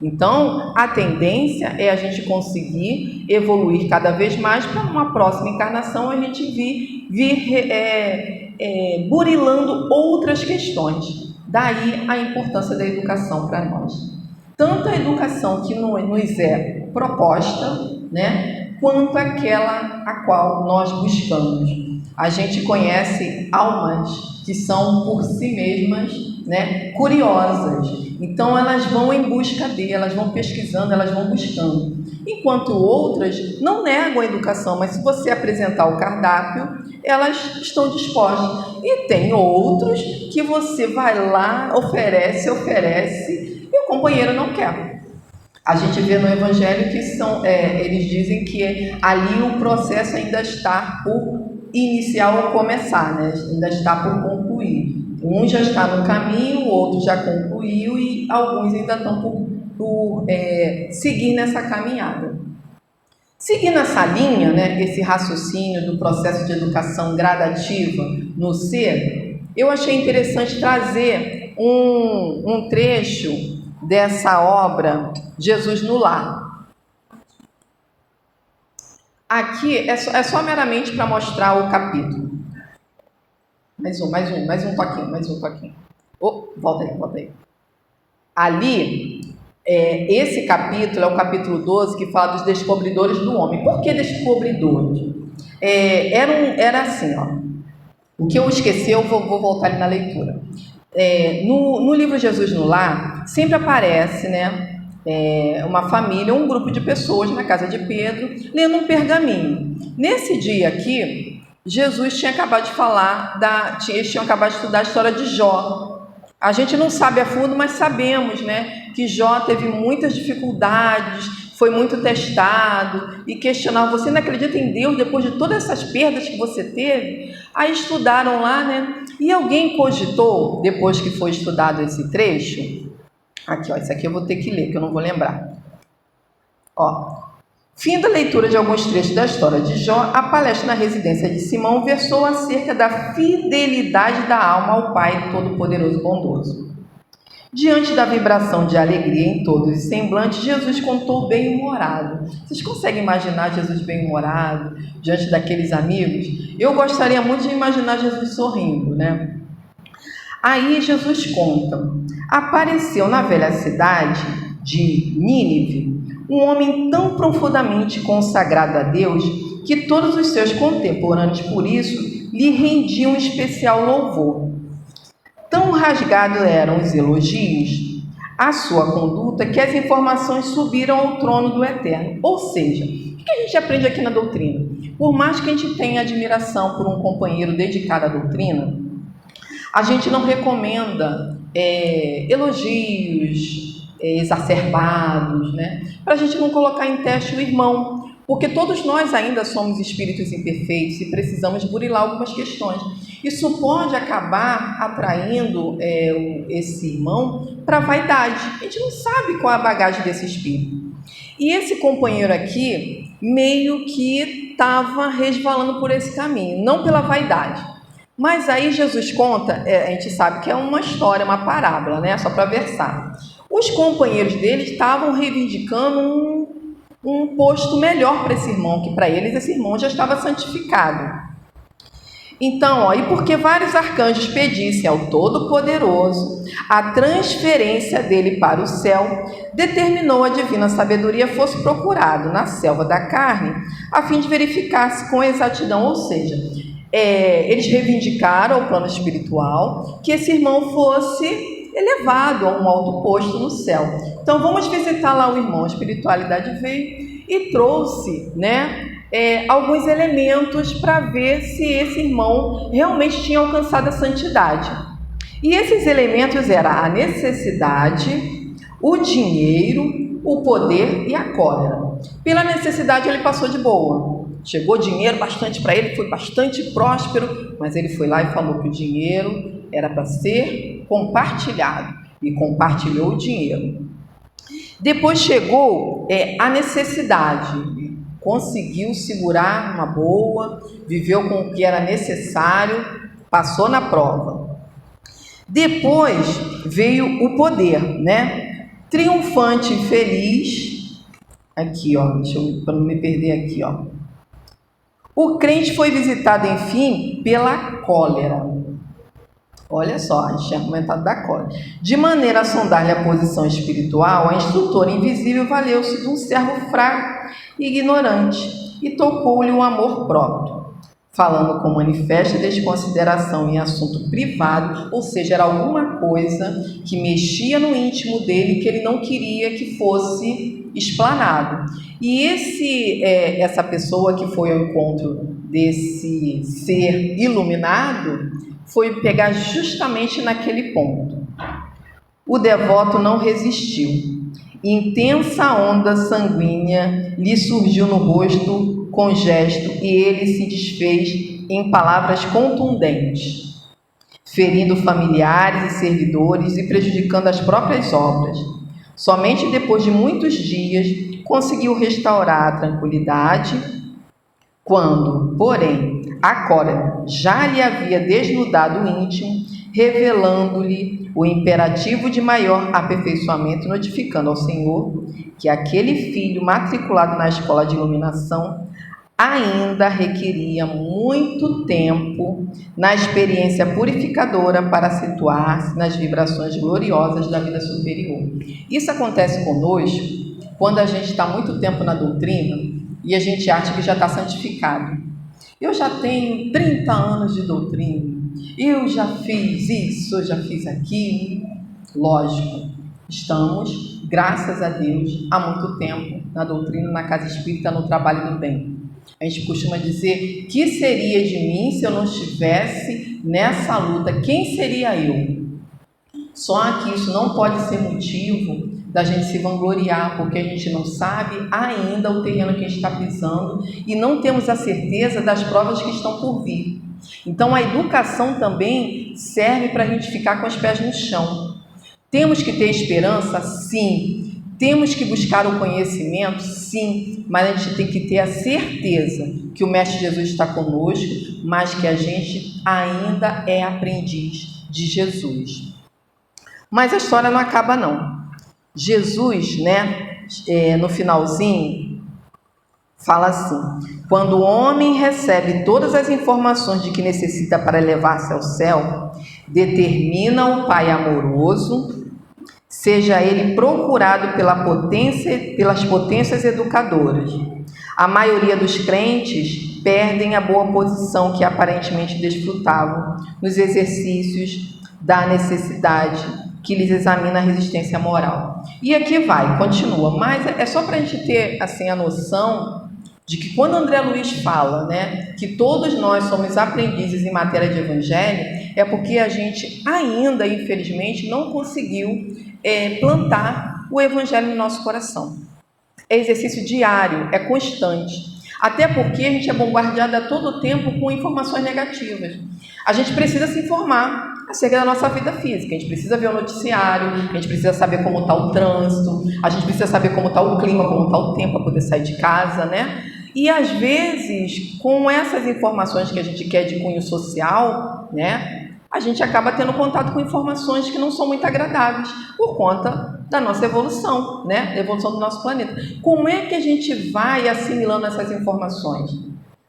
Então, a tendência é a gente conseguir evoluir cada vez mais para uma próxima encarnação a gente vir burilando outras questões. Daí a importância da educação para nós. Tanto a educação que nos é proposta, né, quanto aquela a qual nós buscamos. A gente conhece almas que são por si mesmas, né, curiosas. Então elas vão em busca dele, elas vão pesquisando, elas vão buscando. Enquanto outras não negam a educação, mas se você apresentar o cardápio, elas estão dispostas. E tem outros que você vai lá, oferece, e o companheiro não quer. A gente vê no Evangelho que eles dizem que ali o processo ainda está por iniciar ou começar, né? Ainda está por concluir. Um já está no caminho, o outro já concluiu e alguns ainda estão por seguir nessa caminhada. Seguindo essa linha, né, esse raciocínio do processo de educação gradativa no ser, eu achei interessante trazer um trecho dessa obra Jesus no Lar. Aqui é só meramente para mostrar o capítulo. Mais um toquinho. Oh, volta aí. Ali, esse capítulo é o capítulo 12, que fala dos descobridores do homem. Por que descobridores? Era assim, ó. O que eu esqueci, eu vou voltar ali na leitura. No livro Jesus no Lar, sempre aparece, né, uma família, um grupo de pessoas na casa de Pedro, lendo um pergaminho. Nesse dia aqui, Jesus tinha acabado de falar, eles tinham acabado de estudar a história de Jó. A gente não sabe a fundo, mas sabemos, né, que Jó teve muitas dificuldades, foi muito testado e questionava: você não acredita em Deus depois de todas essas perdas que você teve? Aí estudaram lá, né? E alguém cogitou, depois que foi estudado esse trecho, aqui, ó, isso aqui eu vou ter que ler, que eu não vou lembrar. Ó, fim da leitura de alguns trechos da história de Jó, a palestra na residência de Simão versou acerca da fidelidade da alma ao Pai Todo-Poderoso e Bondoso. Diante da vibração de alegria em todos os semblantes, Jesus contou bem-humorado. Vocês conseguem imaginar Jesus bem-humorado diante daqueles amigos? Eu gostaria muito de imaginar Jesus sorrindo, né? Aí Jesus conta: apareceu na velha cidade de Nínive um homem tão profundamente consagrado a Deus que todos os seus contemporâneos, por isso, lhe rendiam especial louvor. Tão rasgados eram os elogios à sua conduta que as informações subiram ao trono do Eterno. Ou seja, o que a gente aprende aqui na doutrina? Por mais que a gente tenha admiração por um companheiro dedicado à doutrina, a gente não recomenda elogios exacerbados, né? Para a gente não colocar em teste o irmão, porque todos nós ainda somos espíritos imperfeitos e precisamos burilar algumas questões. Isso pode acabar atraindo esse irmão para a vaidade. A gente não sabe qual é a bagagem desse espírito. E esse companheiro aqui meio que estava resvalando por esse caminho, não pela vaidade. Mas aí Jesus conta, a gente sabe que é uma história, uma parábola, né? Só para versar. Os companheiros dele estavam reivindicando um posto melhor para esse irmão, que para eles esse irmão já estava santificado. Então, e porque vários arcanjos pedissem ao Todo-Poderoso a transferência dele para o céu, determinou a divina sabedoria fosse procurado na selva da carne, a fim de verificar-se com exatidão, ou seja, eles reivindicaram ao plano espiritual que esse irmão fosse elevado a um alto posto no céu. Então, vamos visitar lá o irmão. A espiritualidade veio e trouxe, né, alguns elementos para ver se esse irmão realmente tinha alcançado a santidade. E esses elementos eram a necessidade, o dinheiro, o poder e a cólera. Pela necessidade ele passou de boa. Chegou dinheiro bastante para ele, foi bastante próspero, mas ele foi lá e falou que o dinheiro era para ser compartilhado e compartilhou o dinheiro. Depois chegou a necessidade, conseguiu segurar uma boa, viveu com o que era necessário, passou na prova. Depois veio o poder, né? Triunfante e feliz. Aqui, ó, deixa eu, para não me perder aqui, ó. O crente foi visitado, enfim, pela cólera. Olha só, a gente tinha comentado da cólera. De maneira a sondar-lhe a posição espiritual, a instrutora invisível valeu-se de um servo fraco e ignorante e tocou-lhe um amor próprio, falando com manifesta desconsideração em assunto privado, ou seja, era alguma coisa que mexia no íntimo dele que ele não queria que fosse explanado. E essa pessoa que foi ao encontro desse ser iluminado foi pegar justamente naquele ponto. O devoto não resistiu. Intensa onda sanguínea lhe surgiu no rosto com gesto e ele se desfez em palavras contundentes, ferindo familiares e servidores e prejudicando as próprias obras. Somente depois de muitos dias, conseguiu restaurar a tranquilidade quando, porém, a Cora já lhe havia desnudado o íntimo, revelando-lhe o imperativo de maior aperfeiçoamento, notificando ao Senhor que aquele filho matriculado na escola de iluminação ainda requeria muito tempo na experiência purificadora para situar-se nas vibrações gloriosas da vida superior. Isso acontece conosco quando a gente está muito tempo na doutrina e a gente acha que já está santificado. Eu já tenho 30 anos de doutrina, eu já fiz isso, eu já fiz aquilo. Lógico, estamos, graças a Deus, há muito tempo na doutrina, na casa espírita, no trabalho do bem. A gente costuma dizer, que seria de mim se eu não estivesse nessa luta? Quem seria eu? Só que isso não pode ser motivo da gente se vangloriar, porque a gente não sabe ainda o terreno que a gente está pisando e não temos a certeza das provas que estão por vir. Então a educação também serve para a gente ficar com os pés no chão. Temos que ter esperança? Sim. Temos que buscar o conhecimento? Sim, mas a gente tem que ter a certeza que o Mestre Jesus está conosco, mas que a gente ainda é aprendiz de Jesus. Mas a história não acaba não. Jesus, no finalzinho, fala assim: quando o homem recebe todas as informações de que necessita para elevar-se ao céu, determina o Pai amoroso, seja ele procurado pelas potências educadoras. A maioria dos crentes perdem a boa posição que aparentemente desfrutavam nos exercícios da necessidade que lhes examina a resistência moral. E aqui continua, mas é só para a gente ter assim, a noção de que quando André Luiz fala que todos nós somos aprendizes em matéria de evangelho, é porque a gente ainda, infelizmente, não conseguiu plantar o evangelho no nosso coração. É exercício diário, é constante. Até porque a gente é bombardeado a todo tempo com informações negativas. A gente precisa se informar acerca da nossa vida física. A gente precisa ver o noticiário, a gente precisa saber como está o trânsito, a gente precisa saber como está o clima, como está o tempo para poder sair de casa, E às vezes, com essas informações que a gente quer de cunho social, a gente acaba tendo contato com informações que não são muito agradáveis por conta da nossa evolução, da evolução do nosso planeta. Como é que a gente vai assimilando essas informações?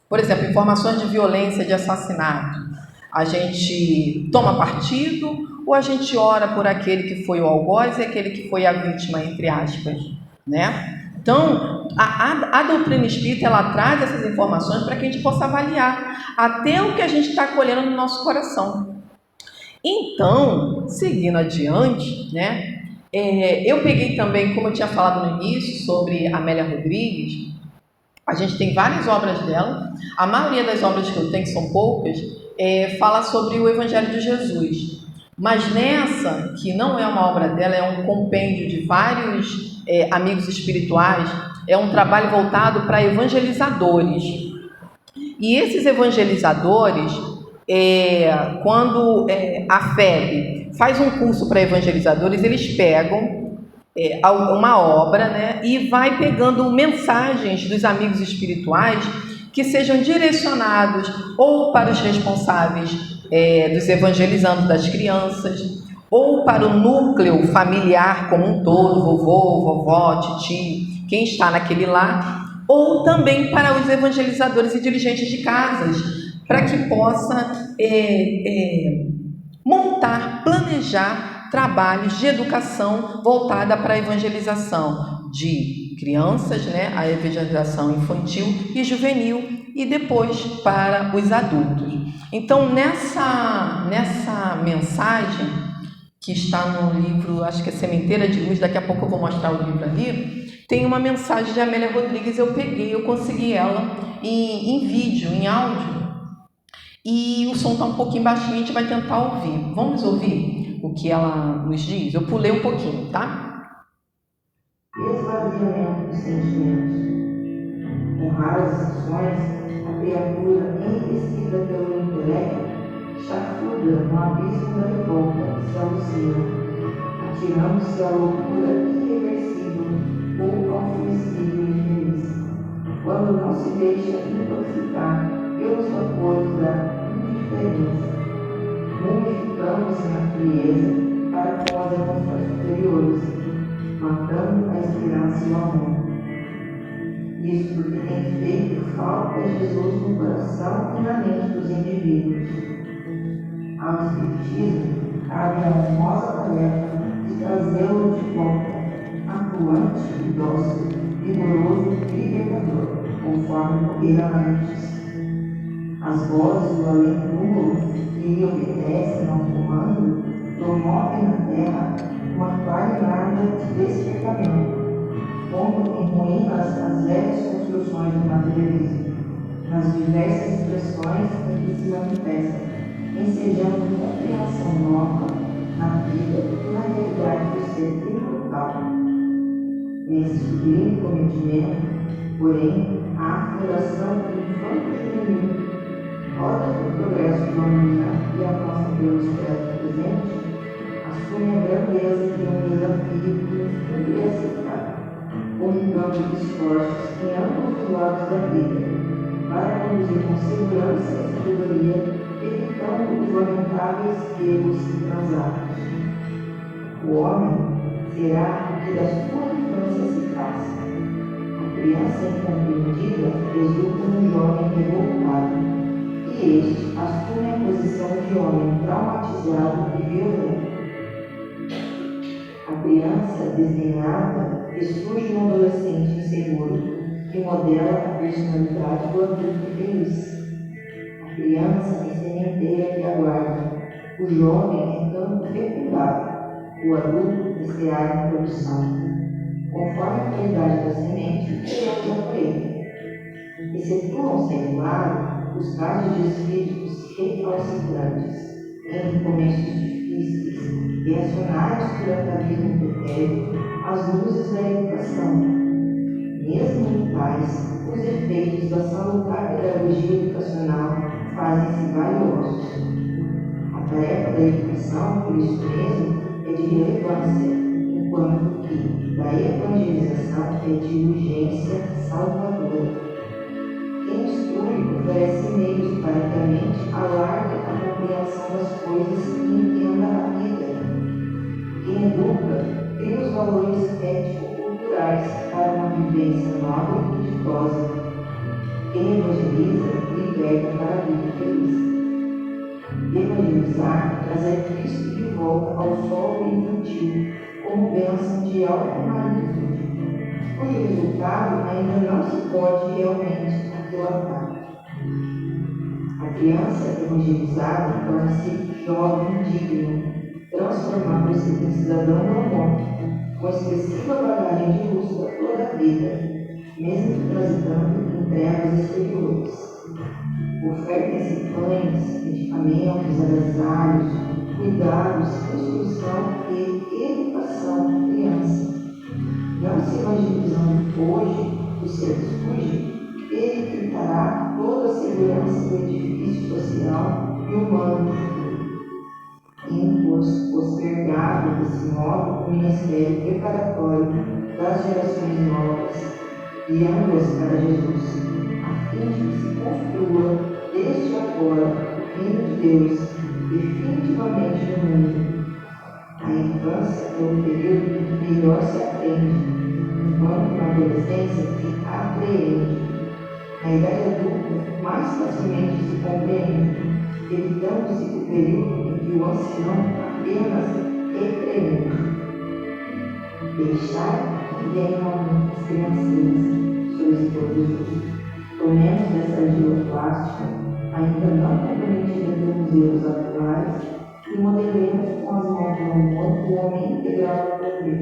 Por exemplo, informações de violência, de assassinato. A gente toma partido ou a gente ora por aquele que foi o algoz e aquele que foi a vítima, entre aspas, Então, a doutrina espírita, ela traz essas informações para que a gente possa avaliar até o que a gente está colhendo no nosso coração. Então, seguindo adiante, eu peguei também, como eu tinha falado no início, sobre Amélia Rodrigues. A gente tem várias obras dela. A maioria das obras que eu tenho, que são poucas, fala sobre o Evangelho de Jesus. Mas nessa, que não é uma obra dela, é um compêndio de vários amigos espirituais, é um trabalho voltado para evangelizadores. E esses evangelizadores, quando a FEB faz um curso para evangelizadores, eles pegam uma obra, e vai pegando mensagens dos amigos espirituais que sejam direcionados ou para os responsáveis dos evangelizando das crianças, ou para o núcleo familiar como um todo, vovô, vovó, titio, quem está naquele lar, ou também para os evangelizadores e dirigentes de casas, para que possa montar, planejar trabalhos de educação voltada para a evangelização de crianças, a evangelização infantil e juvenil, e depois para os adultos. Então, nessa mensagem, que está no livro, acho que é Sementeira de Luz, daqui a pouco eu vou mostrar o livro ali, tem uma mensagem de Amélia Rodrigues, eu consegui ela em vídeo, em áudio, e o som está um pouquinho baixinho, a gente vai tentar ouvir. Vamos ouvir o que ela nos diz? Eu pulei um pouquinho, tá? Esvaziamento dos sentimentos. Em raras sessões, a criatura, enriquecida pelo intelecto, chafuda no abismo da revolta e se alucina, atirando-se à loucura irreversível ou ao suicídio infeliz. Quando não se deixa intoxicar pelos vapores da indiferença, mumificando-se na frieza para com as emoções superiores, matando a esperança e o amor. Isso porque tem feito falta Jesus no coração e na mente dos indivíduos. Ao Espiritismo cabe a honrosa tarefa de trazê-lo de volta, atuante e dócil, vigoroso e libertador, conforme ocorrera antes. As vozes do além-túmulo que lhe obedecem ao comando promovem na terra uma clarinada de despertamento, pondo em ruínas as velhas construções do materialismo, nas diversas expressões em que se manifesta, ensejando compreensão nova na vida e na realidade do ser imortal. Nesse sublime cometimento, porém, a fundação infanto-juvenil roda do progresso do humanidade e avança pelo espectro presente, assume a grandeza de um desafio que nos cumpre aceitar, conjugando esforços em ambos os lados da vida, para conduzir com segurança e sabedoria, evitando os lamentáveis erros e transatos. O homem será o que da sua infância se faz. A criança incompreendida resulta no jovem revoltado, e este assume a posição de homem traumatizado e violento. A criança desdenhada ressurge no adolescente inseguro, que modela a personalidade do adulto feliz. A criança é sementeira que aguarda, o jovem é campo fecundado, o adulto é seara em produção. Conforme a qualidade da semente, teremos a colheita. Excetuam-se, é claro, os casos de espíritos recalcitrantes, em começos difíceis, reacionários por atavismo pretérito às luzes da educação. Mesmo em tais, os efeitos da salutar pedagogia educacional fazem-se valiosos. A tarefa da educação, por isso mesmo, é de relevância, enquanto que da evangelização é de urgência salvadora. Quem instrui oferece meios para que a mente alargue a compreensão das coisas e entenda a vida. Quem educa cria os valores ético-culturais para uma vivência nobre e ditosa. Quem evangeliza liberta para a vida feliz. Evangelizar trazer Cristo de volta ao solo infantil como bênção de auto-magnitude, cujo resultado ainda não se pode realmente aquilatar. A criança evangelizada torna-se jovem digno, transformando-se em cidadão do amor, com expressiva bagagem de luz para toda a vida, mesmo que transitando em trevas exteriores. Ofertem-se pães, medicamentos, agasalhos, cuidados, instrução e educação da criança. Não se evangelizando hoje, o ser surge, ele tentará toda a segurança do edifício social e humano postergado desse modo o ministério preparatório das gerações novas, guiando-as para Jesus, a fim de que se construa desde agora o reino de Deus definitivamente no mundo. A infância é o período em que melhor se aprende, enquanto na adolescência se apreende. Na idade adulta, mais facilmente se compreende, evitando-se o período em que o ancião apenas repreende. Deixar que venham as criancinhas, solicitou Jesus. Tomemos dessa argila plástica, ainda não comprometida pelos erros atuais, e modelemos com as mãos do amor o homem integral do poder.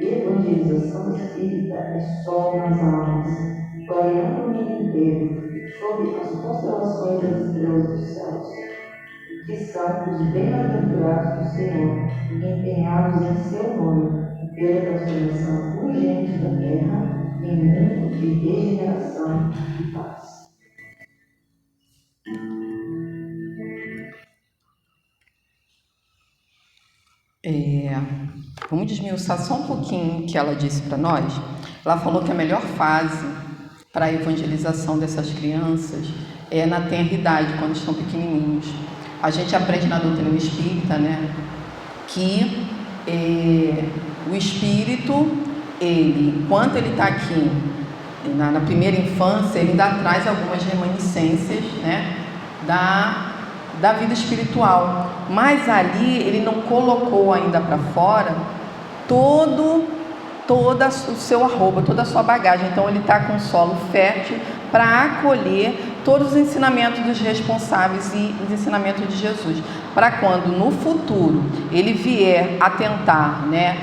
Evangelização espírita é sol nas almas, clareando o mundo inteiro, sob as constelações das estrelas dos céus, que são os bem-aventurados do Senhor, empenhados em seu nome, pela transformação urgente da terra em mundo de regeneração e paz. Vamos desmiuçar só um pouquinho o que ela disse para nós. Ela falou que a melhor fase para a evangelização dessas crianças é na tenra-idade, quando estão pequenininhos. A gente aprende na doutrina espírita, né, que o espírito, enquanto ele está aqui na primeira infância, ele ainda traz algumas reminiscências, né, da vida espiritual, mas ali ele não colocou ainda para fora todo o seu arroba, toda a sua bagagem. Então ele está com solo fértil para acolher todos os ensinamentos dos responsáveis e os ensinamentos de Jesus, para quando no futuro ele vier a tentar, né,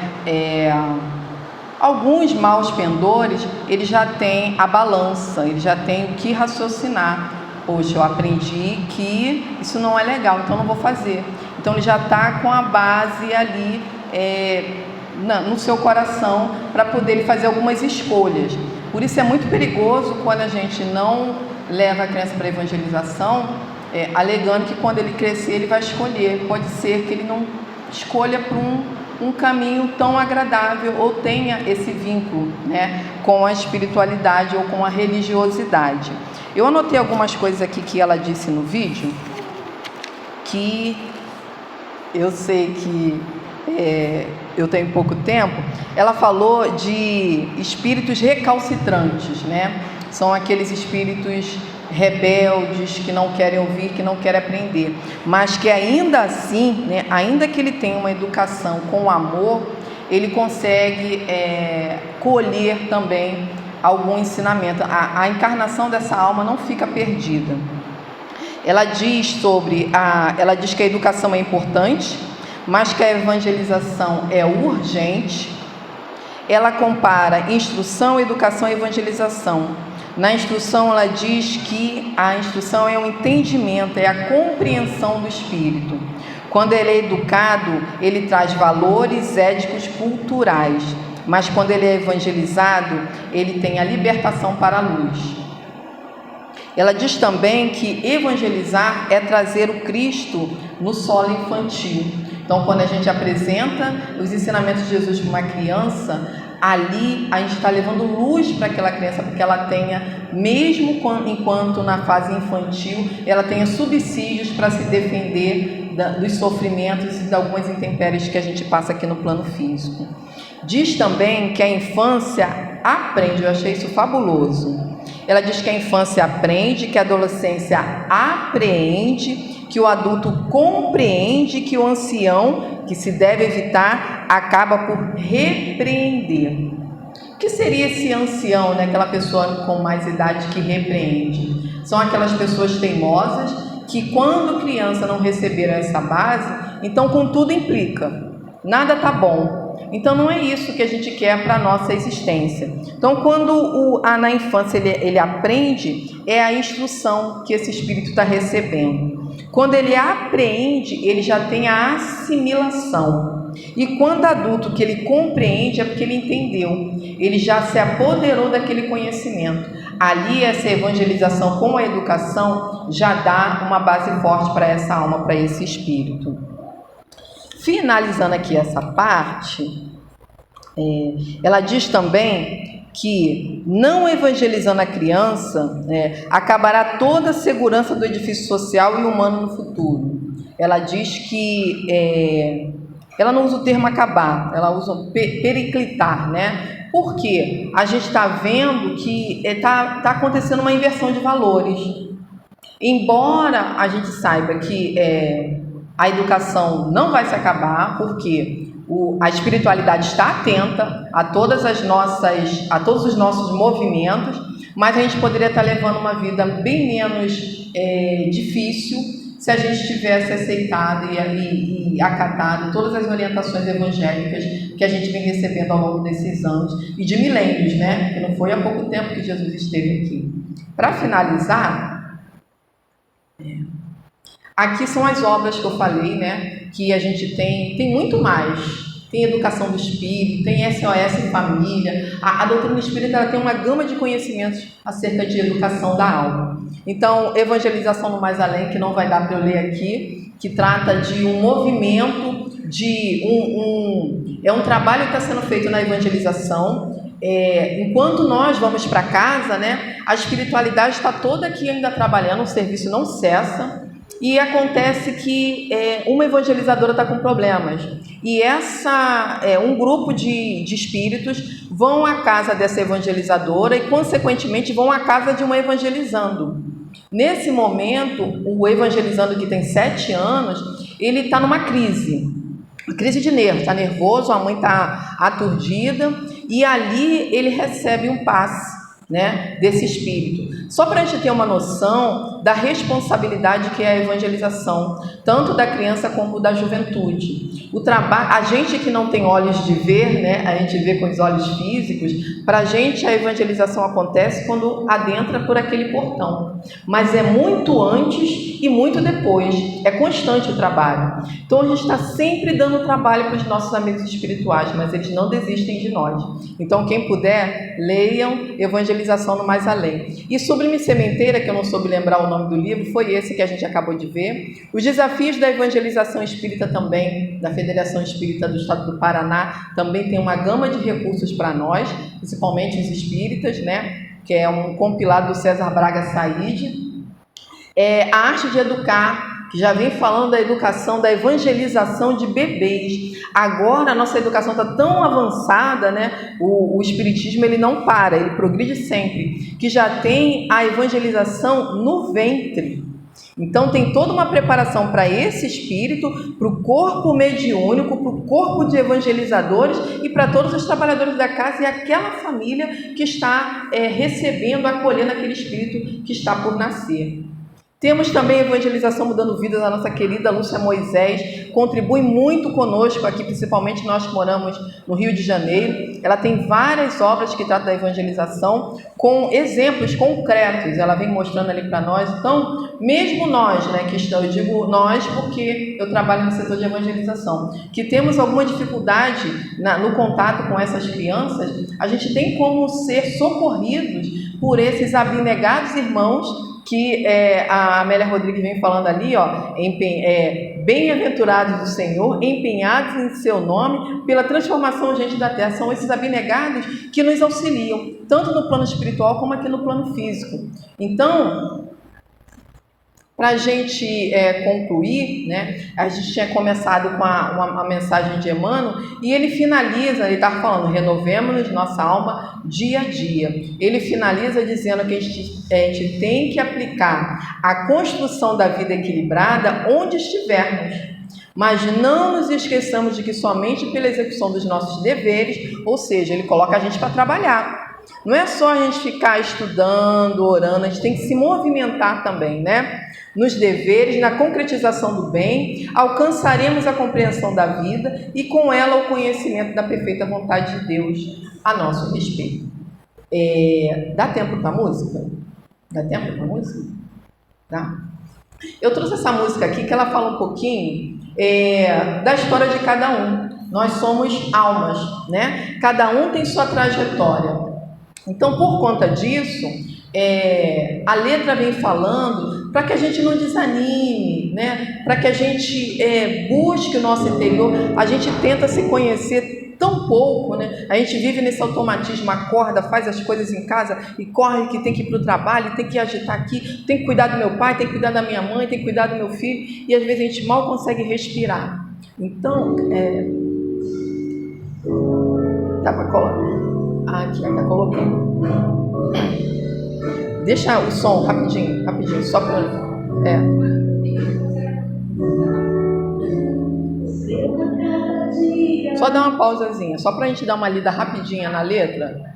alguns maus pendores, ele já tem a balança, ele já tem o que raciocinar. Poxa, eu aprendi que isso não é legal, então não vou fazer. Então ele já está com a base ali no seu coração para poder fazer algumas escolhas. Por isso é muito perigoso quando a gente não leva a criança para a evangelização, alegando que quando ele crescer ele vai escolher. Pode ser que ele não escolha por um caminho tão agradável ou tenha esse vínculo, né, com a espiritualidade ou com a religiosidade. Eu anotei algumas coisas aqui que ela disse no vídeo, que eu sei que eu tenho pouco tempo. Ela falou de espíritos recalcitrantes, né? São aqueles espíritos rebeldes que não querem ouvir, que não querem aprender, mas que ainda assim, né, ainda que ele tenha uma educação com amor, ele consegue colher também algum ensinamento. A encarnação dessa alma não fica perdida. Ela diz que a educação é importante, mas que a evangelização é urgente. Ela compara instrução, educação e evangelização. Na instrução ela diz que a instrução é o entendimento, é a compreensão do espírito. Quando ele é educado, ele traz valores éticos culturais, mas quando ele é evangelizado, ele tem a libertação para a luz. Ela diz também que evangelizar é trazer o Cristo no solo infantil. Então, quando a gente apresenta os ensinamentos de Jesus para uma criança, ali a gente está levando luz para aquela criança, porque ela tenha, mesmo enquanto na fase infantil, ela tenha subsídios para se defender dos sofrimentos e de algumas intempéries que a gente passa aqui no plano físico. Diz também que a infância aprende, eu achei isso fabuloso. Ela diz que a infância aprende, que a adolescência apreende, que o adulto compreende, que o ancião, que se deve evitar, acaba por repreender. O que seria esse ancião, né? Aquela pessoa com mais idade que repreende? São aquelas pessoas teimosas que, quando criança, não receberam essa base, então com tudo implica, nada tá bom. Então não é isso que a gente quer para a nossa existência. Então quando na infância ele aprende, é a instrução que esse espírito está recebendo. Quando ele apreende, ele já tem a assimilação. E quando adulto que ele compreende, é porque ele entendeu. Ele já se apoderou daquele conhecimento. Ali essa evangelização com a educação já dá uma base forte para essa alma, para esse espírito. Finalizando aqui essa parte, ela diz também que, não evangelizando a criança, acabará toda a segurança do edifício social e humano no futuro. Ela diz que, ela não usa o termo acabar, ela usa periclitar, né? Porque a gente está vendo que está acontecendo uma inversão de valores. Embora a gente saiba que a educação não vai se acabar, porque a espiritualidade está atenta a todos os nossos movimentos, mas a gente poderia estar levando uma vida bem menos difícil se a gente tivesse aceitado e acatado todas as orientações evangélicas que a gente vem recebendo ao longo desses anos e de milênios, né? Porque não foi há pouco tempo que Jesus esteve aqui. Para finalizar, aqui são as obras que eu falei, né? Que a gente tem muito mais. Tem educação do espírito, tem SOS Família. A doutrina espírita ela tem uma gama de conhecimentos acerca de educação da alma. Então, Evangelização no Mais Além, que não vai dar para eu ler aqui, que trata de um movimento é um trabalho que está sendo feito na evangelização. Enquanto nós vamos para casa, né, a espiritualidade está toda aqui ainda trabalhando, o serviço não cessa, e acontece que uma evangelizadora está com problemas, e um grupo de espíritos vão à casa dessa evangelizadora e consequentemente vão à casa de uma evangelizando. Nesse momento, o evangelizando, que tem 7 anos, ele está numa crise de nervo, está nervoso, a mãe está aturdida, e ali ele recebe um passe, né, desse espírito. Só para a gente ter uma noção da responsabilidade que é a evangelização, tanto da criança como da juventude. O trabalho, a gente que não tem olhos de ver, né, a gente vê com os olhos físicos, para a gente a evangelização acontece quando adentra por aquele portão, mas é muito antes e muito depois, é constante o trabalho. Então a gente está sempre dando trabalho para os nossos amigos espirituais, mas eles não desistem de nós. Então quem puder, leiam Evangelização no Mais Além. E Sublime Sementeira, que eu não soube lembrar o nome do livro, foi esse que a gente acabou de ver. Os desafios da evangelização espírita também, da Federação Espírita do Estado do Paraná, também tem uma gama de recursos para nós, principalmente os espíritas, né? Que é um compilado do César Braga Said. A Arte de Educar, que já vem falando da educação, da evangelização de bebês. Agora a nossa educação está tão avançada, né? O espiritismo ele não para, ele progride sempre, que já tem a evangelização no ventre. Então tem toda uma preparação para esse espírito, para o corpo mediúnico, para o corpo de evangelizadores e para todos os trabalhadores da casa e aquela família que está recebendo, acolhendo aquele espírito que está por nascer. Temos também a Evangelização Mudando Vidas, a nossa querida Lúcia Moisés, contribui muito conosco aqui, principalmente nós que moramos no Rio de Janeiro. Ela tem várias obras que tratam da evangelização, com exemplos concretos, ela vem mostrando ali para nós. Então, mesmo nós, né, eu digo nós porque eu trabalho no setor de evangelização, que temos alguma dificuldade no contato com essas crianças, a gente tem como ser socorridos por esses abnegados irmãos que a Amélia Rodrigues vem falando ali, ó, bem-aventurados do Senhor, empenhados em seu nome, pela transformação urgente da terra. São esses abnegados que nos auxiliam, tanto no plano espiritual como aqui no plano físico. Então, para a gente concluir, né, a gente tinha começado com a mensagem de Emmanuel, e ele finaliza, ele está falando, renovemos-nos nossa alma dia a dia. Ele finaliza dizendo que a gente tem que aplicar a construção da vida equilibrada onde estivermos, mas não nos esqueçamos de que somente pela execução dos nossos deveres, ou seja, ele coloca a gente para trabalhar. Não é só a gente ficar estudando, orando, a gente tem que se movimentar também, né? Nos deveres, na concretização do bem, alcançaremos a compreensão da vida e com ela o conhecimento da perfeita vontade de Deus a nosso respeito. Dá tempo para música? Dá tempo para música? Dá. Eu trouxe essa música aqui que ela fala um pouquinho da história de cada um. Nós somos almas, né? Cada um tem sua trajetória. Então, por conta disso, a letra vem falando para que a gente não desanime, né? Para que a gente busque o nosso interior. A gente tenta se conhecer tão pouco, né? A gente vive nesse automatismo, acorda, faz as coisas em casa e corre que tem que ir para o trabalho, tem que agitar aqui, tem que cuidar do meu pai, tem que cuidar da minha mãe, tem que cuidar do meu filho, e às vezes a gente mal consegue respirar. Então, dá para colocar? Aqui, está colocando. Deixa o som rapidinho, só para... Só dar uma pausazinha, só para a gente dar uma lida rapidinha na letra.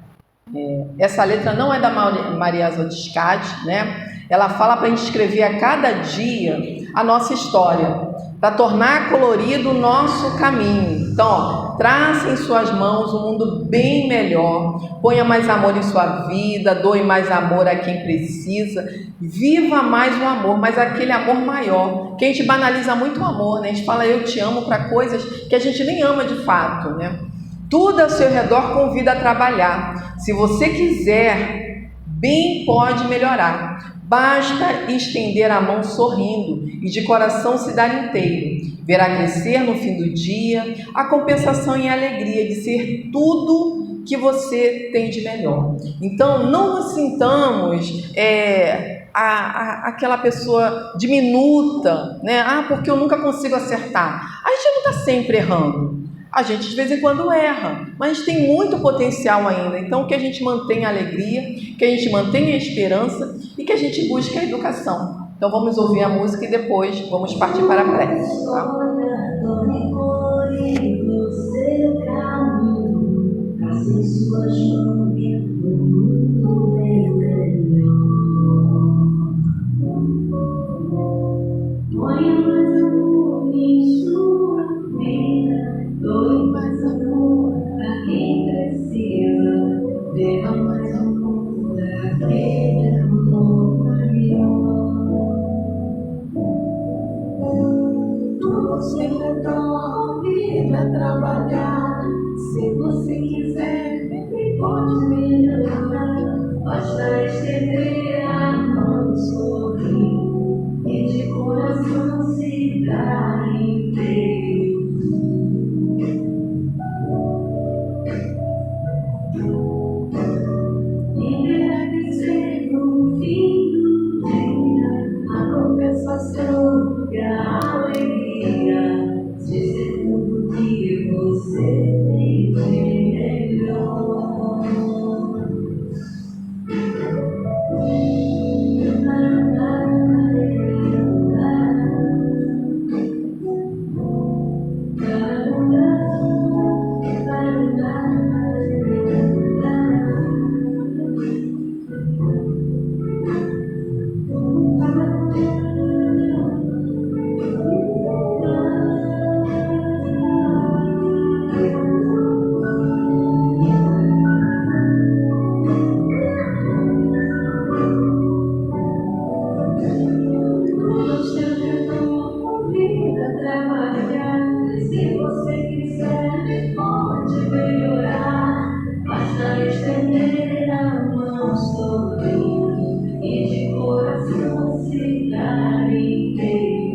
Essa letra não é da Maria Zodiscati, né? Ela fala para a gente escrever a cada dia a nossa história, para tornar colorido o nosso caminho. Então, ó, trace em suas mãos um mundo bem melhor, ponha mais amor em sua vida, doe mais amor a quem precisa, viva mais o amor, mas aquele amor maior, que a gente banaliza muito o amor, né? A gente fala eu te amo para coisas que a gente nem ama de fato, né? Tudo ao seu redor convida a trabalhar. Se você quiser, bem pode melhorar. Basta estender a mão sorrindo e de coração se dar inteiro. verá crescer no fim do dia, a compensação e a alegria de ser tudo que você tem de melhor. Então, não nos sintamos aquela pessoa diminuta, né? Porque eu nunca consigo acertar. A gente não está sempre errando. A gente de vez em quando erra, mas a gente tem muito potencial ainda. Então, que a gente mantenha a alegria, que a gente mantenha a esperança e que a gente busque a educação. Então, vamos ouvir a música e depois vamos partir para a prece. Tá? Você retorne pra trabalhar. Se você quiser, sempre pode melhorar. Basta estender a mão, sorrir e de coração se dar inteiro. E verá crescer no fim do dia a compensação e a alegria. De ser tudo que você tem de melhor. Se você quiser, pode melhorar. Basta estender a mão, sorrir e de coração se dar inteiro.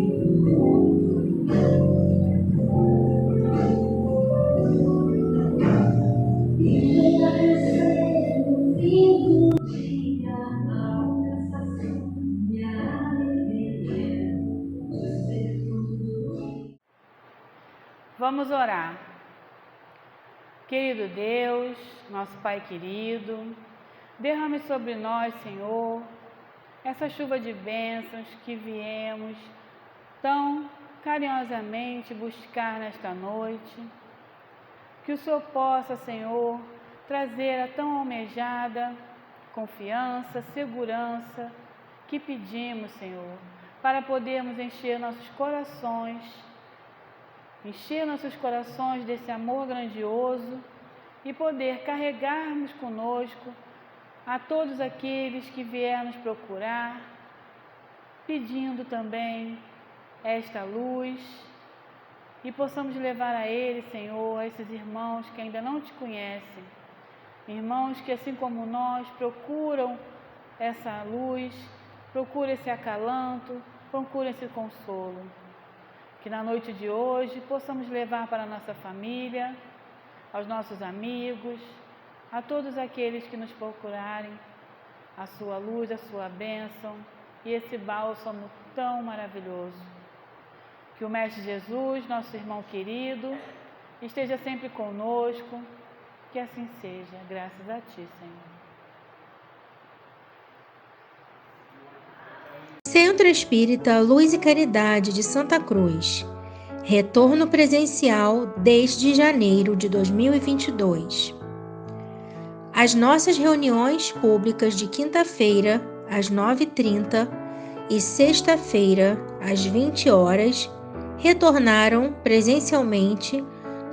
E agradecer no fim do dia a compensação e a alegria de ser tudo. Vamos orar. Querido Deus, nosso Pai querido, derrame sobre nós, Senhor, essa chuva de bênçãos que viemos tão carinhosamente buscar nesta noite. Que o Senhor possa, Senhor, trazer a tão almejada confiança, segurança que pedimos, Senhor, para podermos encher nossos corações desse amor grandioso e poder carregarmos conosco a todos aqueles que vieram nos procurar, pedindo também esta luz e possamos levar a eles, Senhor, a esses irmãos que ainda não te conhecem, irmãos que assim como nós procuram essa luz, procuram esse acalanto, procuram esse consolo. Que na noite de hoje possamos levar para a nossa família, aos nossos amigos, a todos aqueles que nos procurarem, a sua luz, a sua bênção e esse bálsamo tão maravilhoso. Que o Mestre Jesus, nosso irmão querido, esteja sempre conosco, que assim seja, graças a Ti, Senhor. Centro Espírita Luz e Caridade de Santa Cruz. Retorno presencial desde janeiro de 2022. As nossas reuniões públicas de quinta-feira, às 9h30 e sexta-feira, às 20 horas, retornaram presencialmente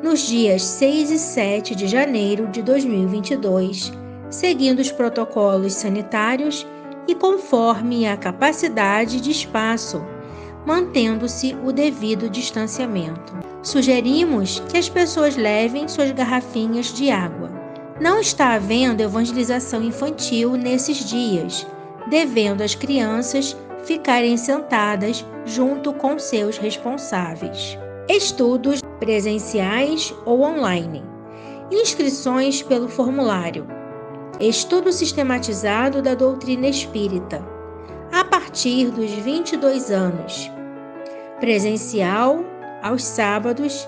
nos dias 6 e 7 de janeiro de 2022, seguindo os protocolos sanitários e conforme a capacidade de espaço, mantendo-se o devido distanciamento. Sugerimos que as pessoas levem suas garrafinhas de água. Não está havendo evangelização infantil nesses dias, devendo as crianças ficarem sentadas junto com seus responsáveis. Estudos presenciais ou online. Inscrições pelo formulário. Estudo sistematizado da doutrina espírita, a partir dos 22 anos. Presencial, aos sábados,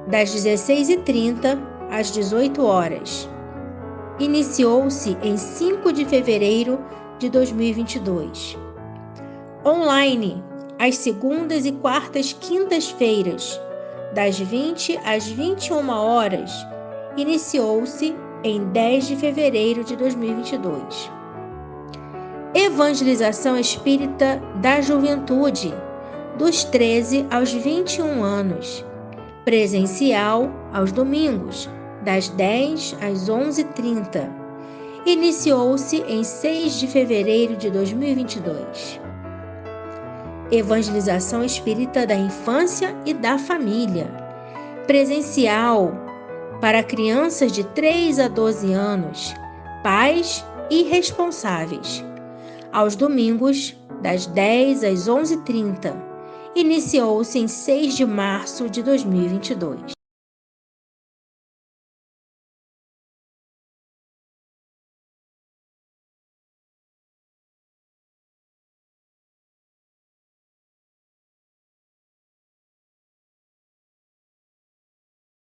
das 16h30 às 18 horas. Iniciou-se em 5 de fevereiro de 2022. Online, às segundas e quartas quintas-feiras, das 20 às 21 horas. Iniciou-se em 10 de fevereiro de 2022. Evangelização espírita da juventude, dos 13 aos 21 anos. Presencial aos domingos, das 10 às 11h30. Iniciou-se em 6 de fevereiro de 2022. Evangelização espírita da infância e da família. Presencial para crianças de 3 a 12 anos, pais e responsáveis. Aos domingos, das 10 às 11h30. Iniciou-se em 6 de março de 2022.